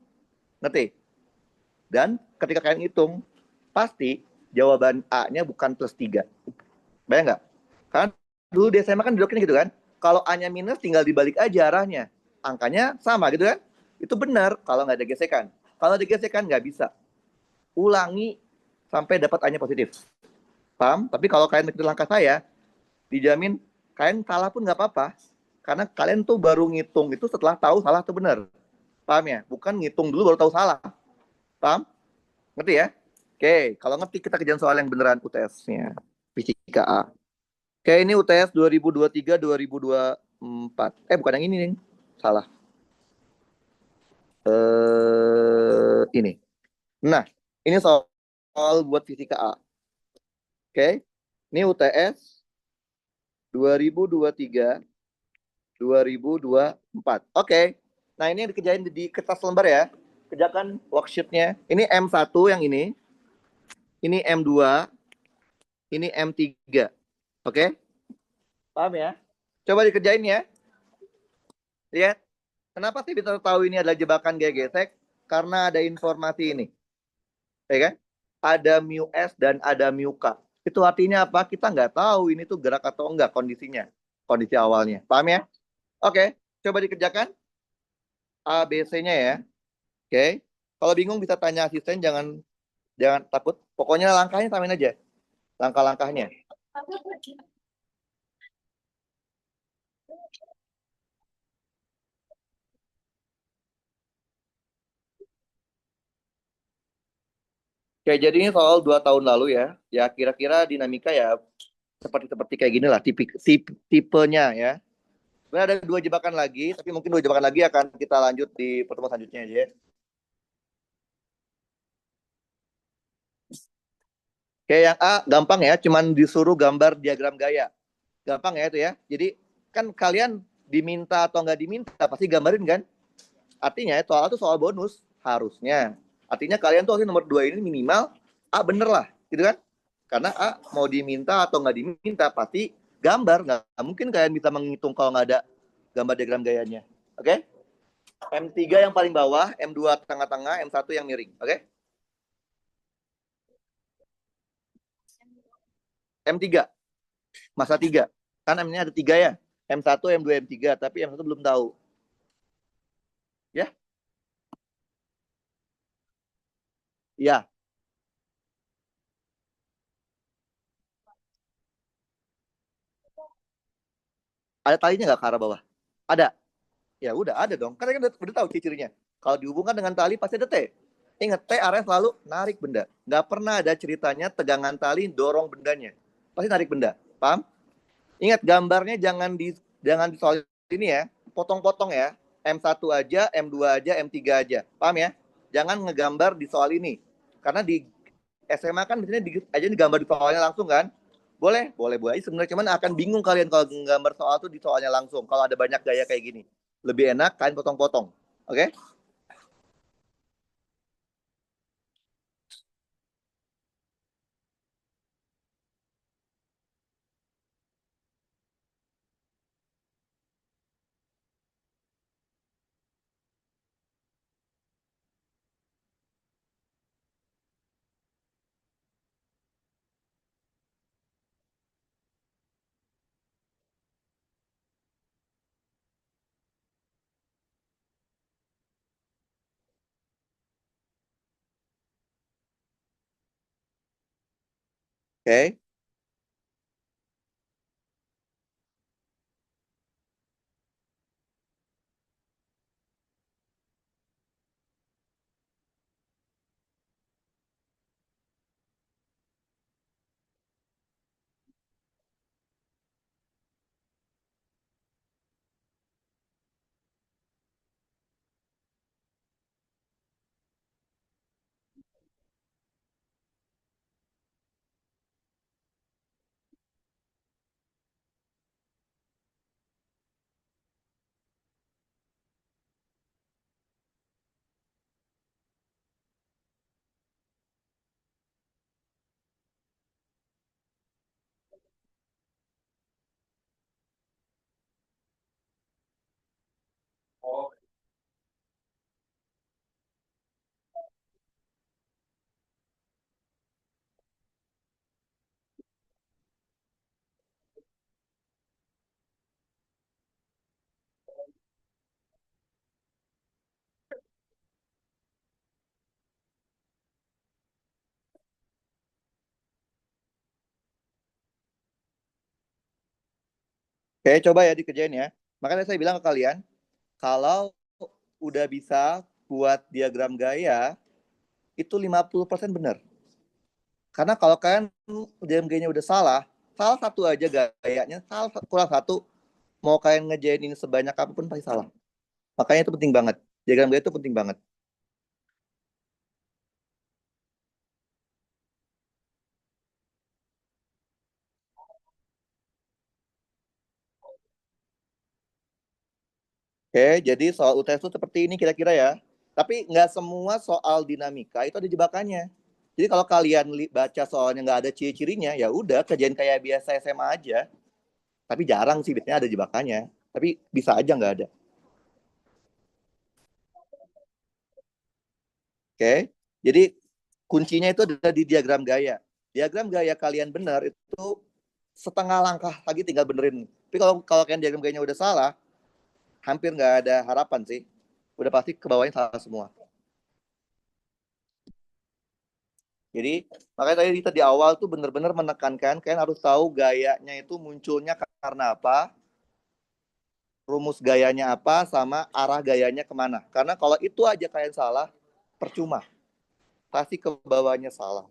Ngerti? Dan ketika kalian hitung, pasti jawaban A-nya bukan +3. Bayang nggak? Kan dulu di SMA kan duduknya gitu kan. Kalau A-nya minus tinggal dibalik aja arahnya. Angkanya sama gitu kan. Itu benar kalau nggak ada gesekan. Kalau ada gesekan nggak bisa. Ulangi sampai dapat A-nya positif. Paham? Tapi kalau kalian mengikuti langkah saya, dijamin kalian salah pun nggak apa-apa. Karena kalian tuh baru ngitung itu setelah tahu salah atau benar. Paham ya? Bukan ngitung dulu baru tahu salah. Paham? Ngerti ya? Oke, kalau ngerti kita kerjaan soal yang beneran UTS-nya. Fisika A. Oke, ini UTS 2023-2024. Bukan yang ini, nih. Salah. Ini. Nah, ini soal buat fisika A. Oke. Ini UTS 2023-2024. Oke. Nah, ini yang dikerjain di kertas lembar ya. Kerjakan worksheet-nya. Ini M1 yang ini. Ini M2. Ini M3. Oke? Paham ya? Coba dikerjain ya. Lihat. Kenapa sih bisa tahu ini adalah jebakan gaya gesek? Karena ada informasi ini. ya kan? Ada mu S dan ada mu K. Itu artinya apa? Kita nggak tahu ini tuh gerak atau enggak kondisinya, kondisi awalnya. Paham ya? Oke, coba dikerjakan A, B, C-nya ya. Oke. Kalau bingung bisa tanya asisten, jangan jangan takut. Pokoknya langkahnya samain aja. Langkah-langkahnya. Oke, jadi ini soal 2 tahun lalu ya. Ya kira-kira dinamika ya seperti seperti kayak gini lah, tipenya ya. Sebenarnya ada 2 jebakan lagi, tapi mungkin 2 jebakan lagi akan kita lanjut di pertemuan selanjutnya aja ya. Kayak yang A gampang ya, cuman disuruh gambar diagram gaya. Gampang ya itu ya. Jadi kan kalian diminta atau nggak diminta pasti gambarin kan? Artinya soal itu soal bonus harusnya. Artinya kalian tuh harus nomor 2 ini minimal A bener lah, gitu kan? Karena A mau diminta atau nggak diminta pasti gambar. Nggak mungkin kalian bisa menghitung kalau nggak ada gambar diagram gayanya. Oke? M3 yang paling bawah, M2 tengah-tengah, M1 yang miring. Oke? M3, masa 3. Kan M-nya ada 3 ya. M1, M2, M3, tapi M1 belum tahu. Ya? Iya. Ada talinya nggak ke arah bawah? Ada. Ya udah ada dong. Karena kan udah tahu ciri-cirinya. Kalau dihubungkan dengan tali pasti ada T. Ingat, T area selalu narik benda. Nggak pernah ada ceritanya tegangan tali dorong bendanya. Pasti narik benda. Paham? Ingat gambarnya jangan di soal ini ya. Potong-potong ya. M1 aja, M2 aja, M3 aja. Paham ya? Jangan ngegambar di soal ini. Karena di SMA kan biasanya aja digambar di soalnya langsung kan. Boleh, boleh boleh sebenarnya, cuman akan bingung kalian kalau gambar soal tuh di soalnya langsung. Kalau ada banyak gaya kayak gini, lebih enak kalian potong-potong. Oke? Oke. Oke, coba ya dikerjain ya. Makanya saya bilang ke kalian, kalau udah bisa buat diagram gaya, itu 50% benar. Karena kalau kalian diagram gayanya udah salah, salah satu aja gayanya, salah kurang satu, mau kalian ngejain ini sebanyak apapun pasti salah. Makanya itu penting banget. Diagram gaya itu penting banget. Oke, jadi soal UTS itu seperti ini kira-kira ya. Tapi nggak semua soal dinamika itu ada jebakannya. Jadi kalau kalian baca soalnya nggak ada ciri-cirinya, ya udah kerjain kayak biasa SMA aja. Tapi jarang sih biasanya ada jebakannya. Tapi bisa aja nggak ada. Oke, jadi kuncinya itu ada di diagram gaya. Diagram gaya kalian benar itu setengah langkah lagi tinggal benerin. Tapi kalau kalian diagram gayanya udah salah, hampir nggak ada harapan sih. Udah pasti ke bawahnya salah semua. Jadi makanya tadi kita di awal tuh benar-benar menekankan kalian harus tahu gayanya itu munculnya karena apa, rumus gayanya apa, sama arah gayanya kemana. Karena kalau itu aja kalian salah, percuma. Pasti ke bawahnya salah.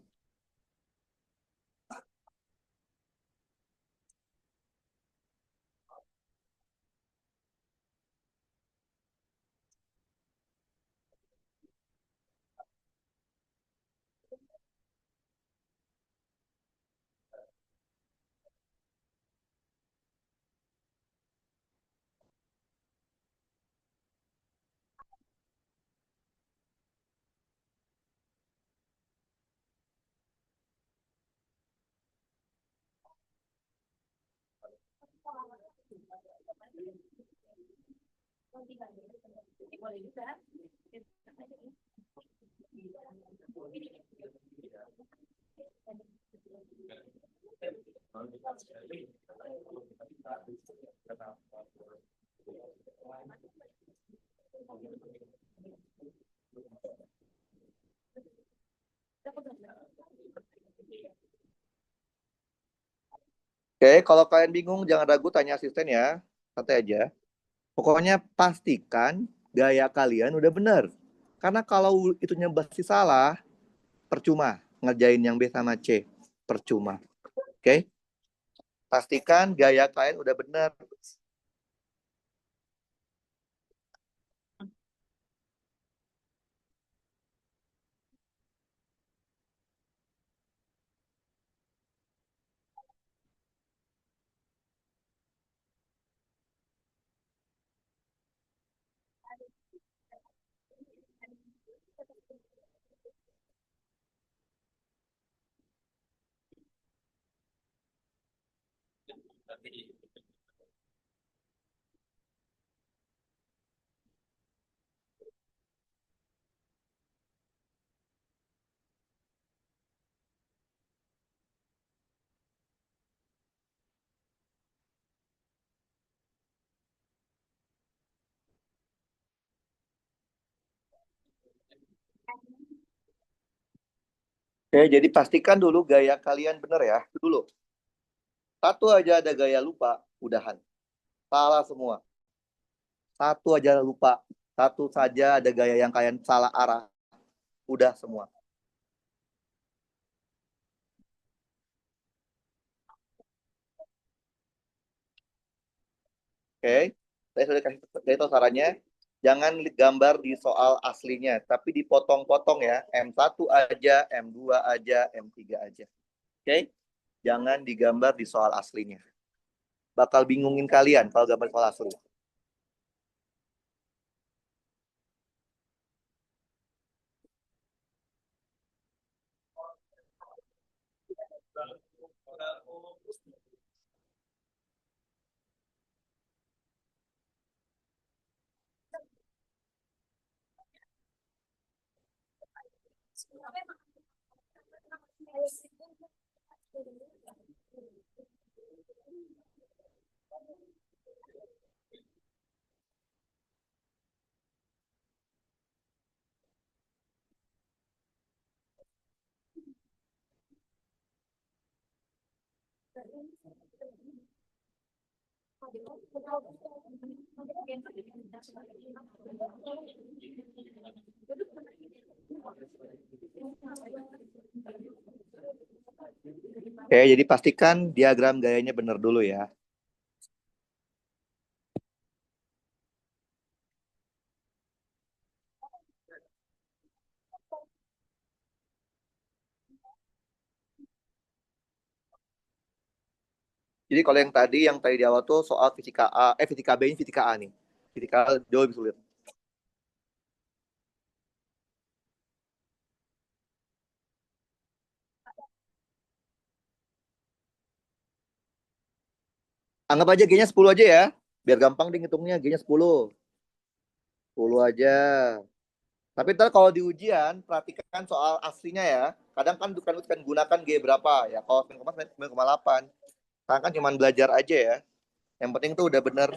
Oke, kalau kalian bingung jangan ragu tanya asisten ya. Santai aja. Pokoknya pastikan gaya kalian udah bener. Karena kalau itunya pasti salah, percuma ngerjain yang B sama C. Percuma. Oke? Pastikan gaya kalian udah bener. Oke, jadi pastikan dulu gaya kalian bener ya. Dulu. Satu aja ada gaya lupa, udahan. Salah semua. Satu aja lupa. Satu saja ada gaya yang kalian salah arah. Udah semua. Oke. Saya sudah kasih tahu sarannya. Jangan gambar di soal aslinya, tapi dipotong-potong ya. M1 aja, M2 aja, M3 aja. Oke? Jangan digambar di soal aslinya. Bakal bingungin kalian kalau gambar soal asli. Oke, jadi pastikan diagram gayanya benar dulu ya. Jadi kalau yang tadi di awal tuh soal fisika A, fisika B ini fisika A nih. Fisika A jauh lebih sulit. Anggap aja G-nya 10 aja ya. Biar gampang deh ngitungnya G-nya 10. 10 aja. Tapi ntar kalau di ujian, perhatikan soal aslinya ya. Kadang kan bukan gunakan G berapa ya. Kalau 9,8. Sekarang kan cuma belajar aja ya. Yang penting tuh udah bener.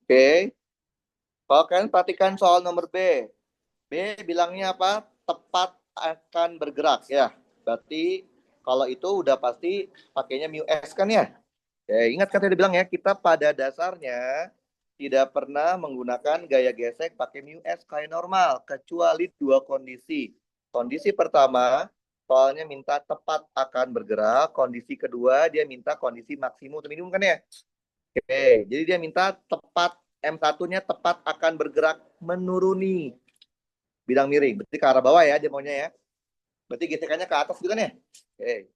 Oke. Kalau kalian perhatikan soal nomor B. B bilangnya apa? Tepat akan bergerak ya. Berarti kalau itu udah pasti pakainya mu S kan ya? Ingat kan tadi bilang ya, kita pada dasarnya tidak pernah menggunakan gaya gesek pakai mu S kayak normal, kecuali dua kondisi. Kondisi pertama, soalnya minta tepat akan bergerak. Kondisi kedua, dia minta kondisi maksimum atau minimum kan ya? Oke, jadi dia minta tepat, M1-nya tepat akan bergerak menuruni bidang miring. Berarti ke arah bawah ya dia maunya ya. Berarti gesekannya ke atas gitu kan ya? Oke.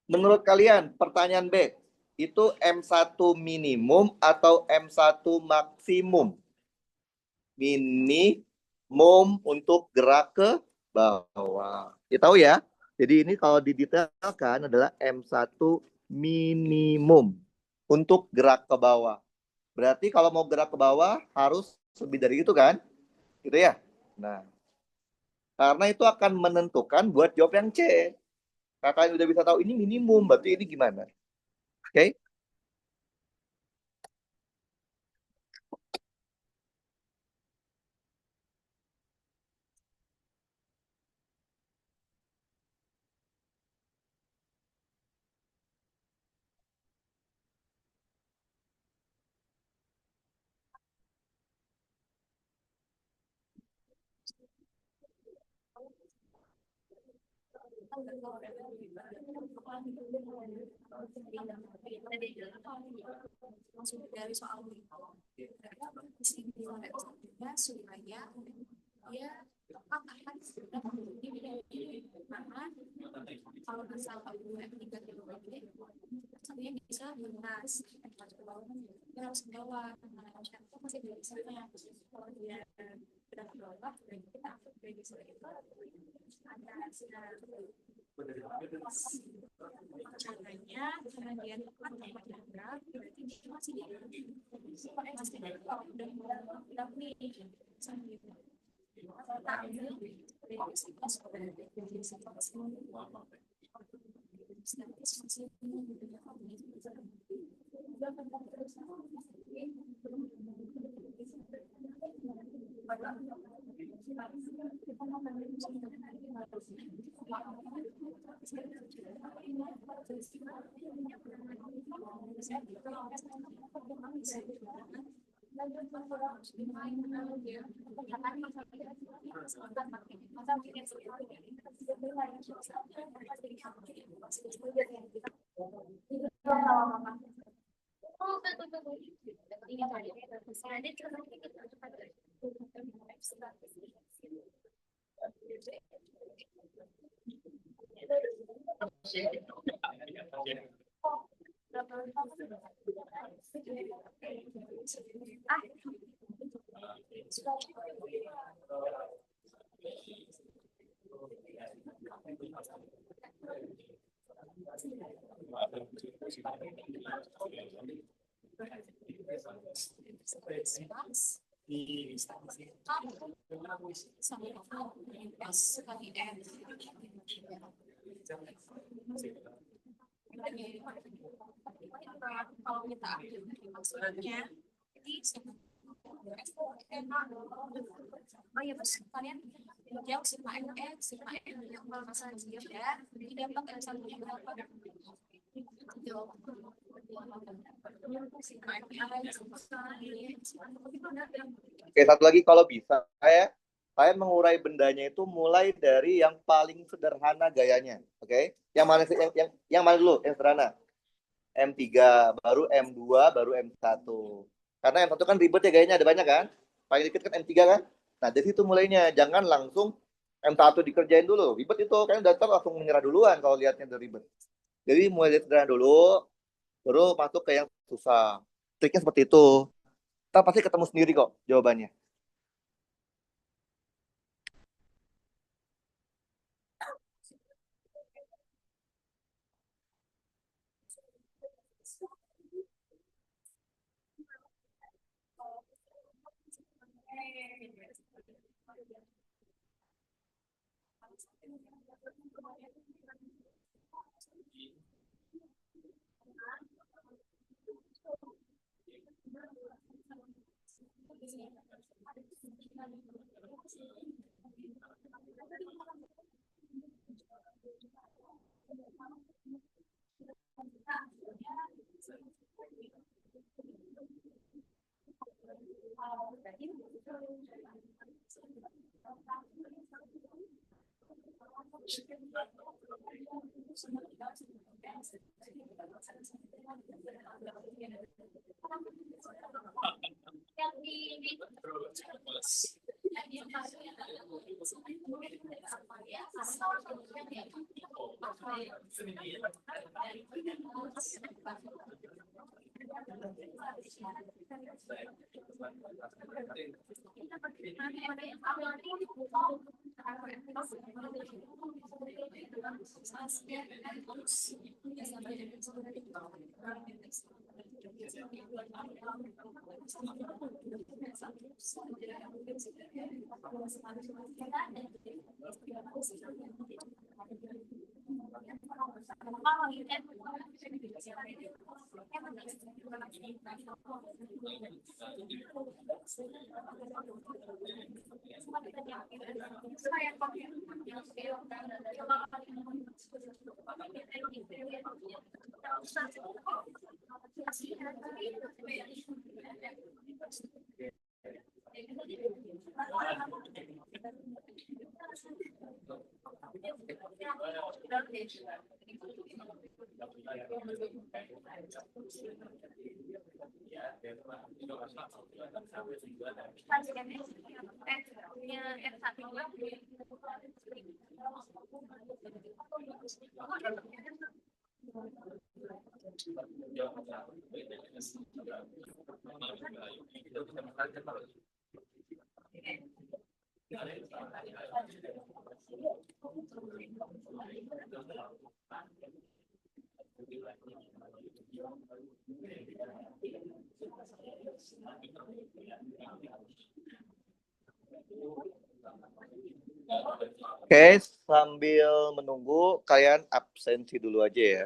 Menurut kalian, pertanyaan B, itu M1 minimum atau M1 maksimum? Minimum untuk gerak ke bawah. Ya tahu ya. Jadi ini kalau didetailkan adalah M1 minimum untuk gerak ke bawah. Berarti kalau mau gerak ke bawah harus lebih dari itu kan? Gitu ya. Nah, karena itu akan menentukan buat jawab yang C. Kakak udah bisa tahu ini minimum, berarti ini gimana? Oke? Okay? Dari soal supaya dia tepat akan sudah karena kalau misal dua tiga kilo sebenarnya bisa lunas dia harus bawa itu masih dari sana kalau dia sudah ke bawah kita aktif dari sana itu ada caranya karena dia tepat tempat gerak berarti dia masih di masih udah nih sambil Kalau kita ambil maksudnya oh ya pas kalian jauh sigma n sigma n yang kalau masalah dia ya jadi dapat yang satu yang berapa Oke, satu lagi kalau bisa saya mengurai bendanya itu mulai dari yang paling sederhana gayanya. Oke. Yang mana dulu? Yang sederhana. M3, baru M2, baru M1. Karena M1 kan ribet ya gayanya, ada banyak kan? Paling dikit kan M3 kan? Nah, dari situ mulainya. Jangan langsung M1 dikerjain dulu. Ribet itu, kan daftar langsung menyerah duluan kalau lihatnya udah ribet. Jadi mulai dari sederhana dulu, baru masuk ke yang susah. Triknya seperti itu. Kita pasti ketemu sendiri kok jawabannya. Oke, sambil menunggu kalian absensi dulu aja ya.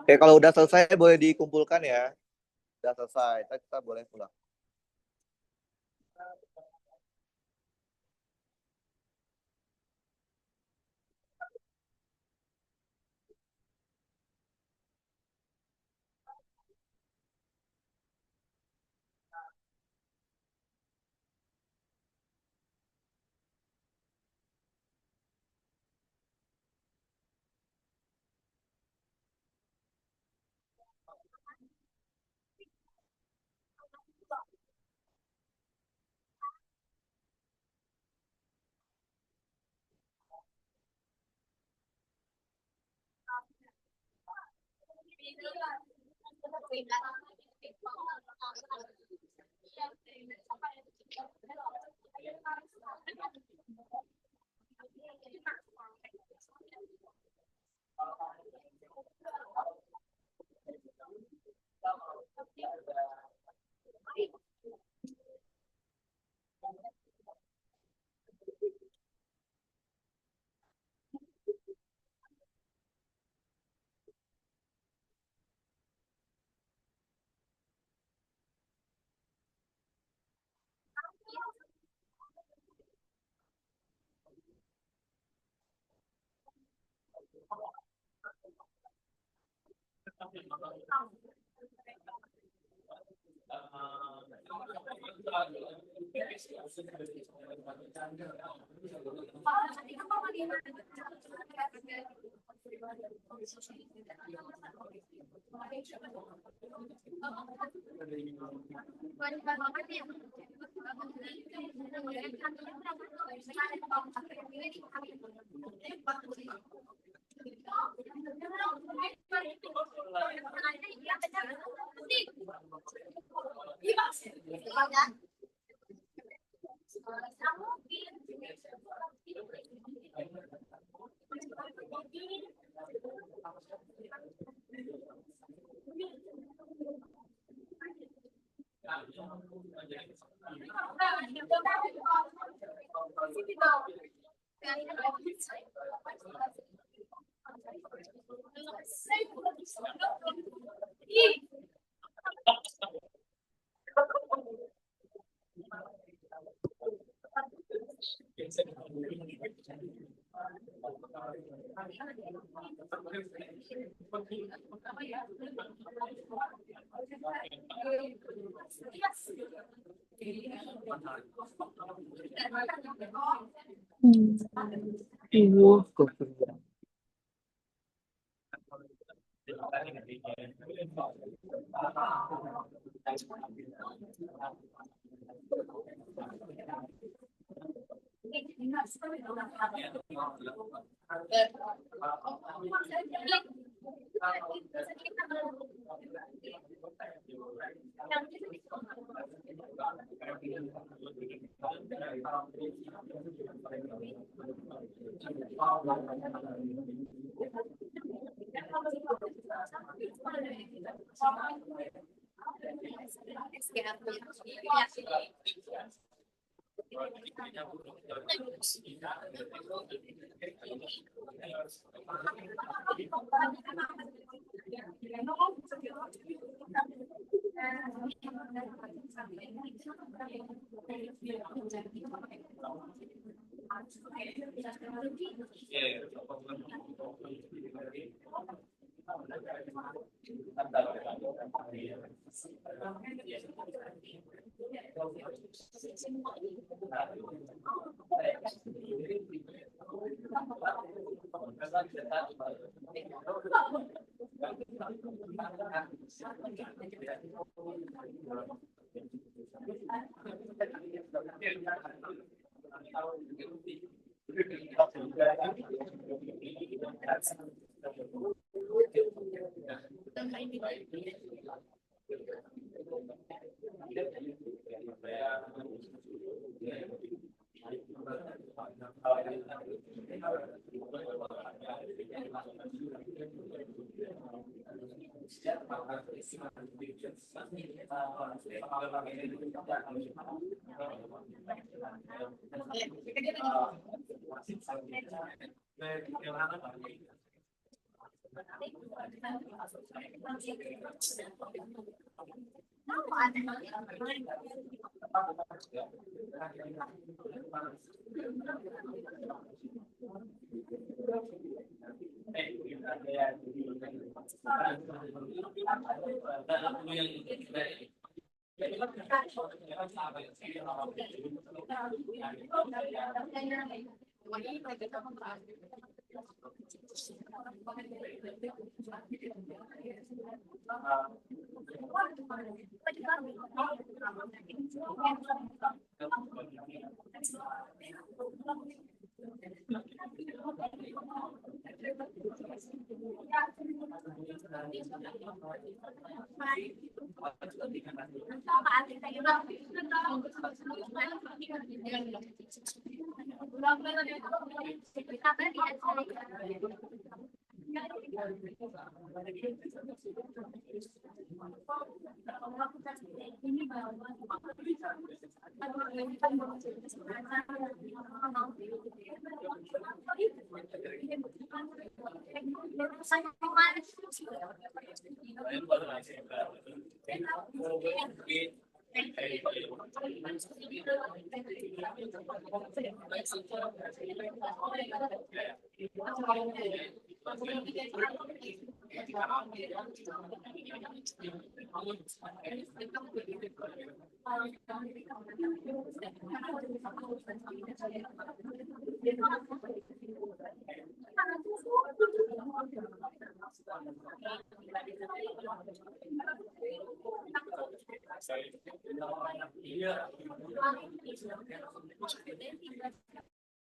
Oke, kalau udah selesai boleh dikumpulkan ya. Udah selesai, kita boleh pulang.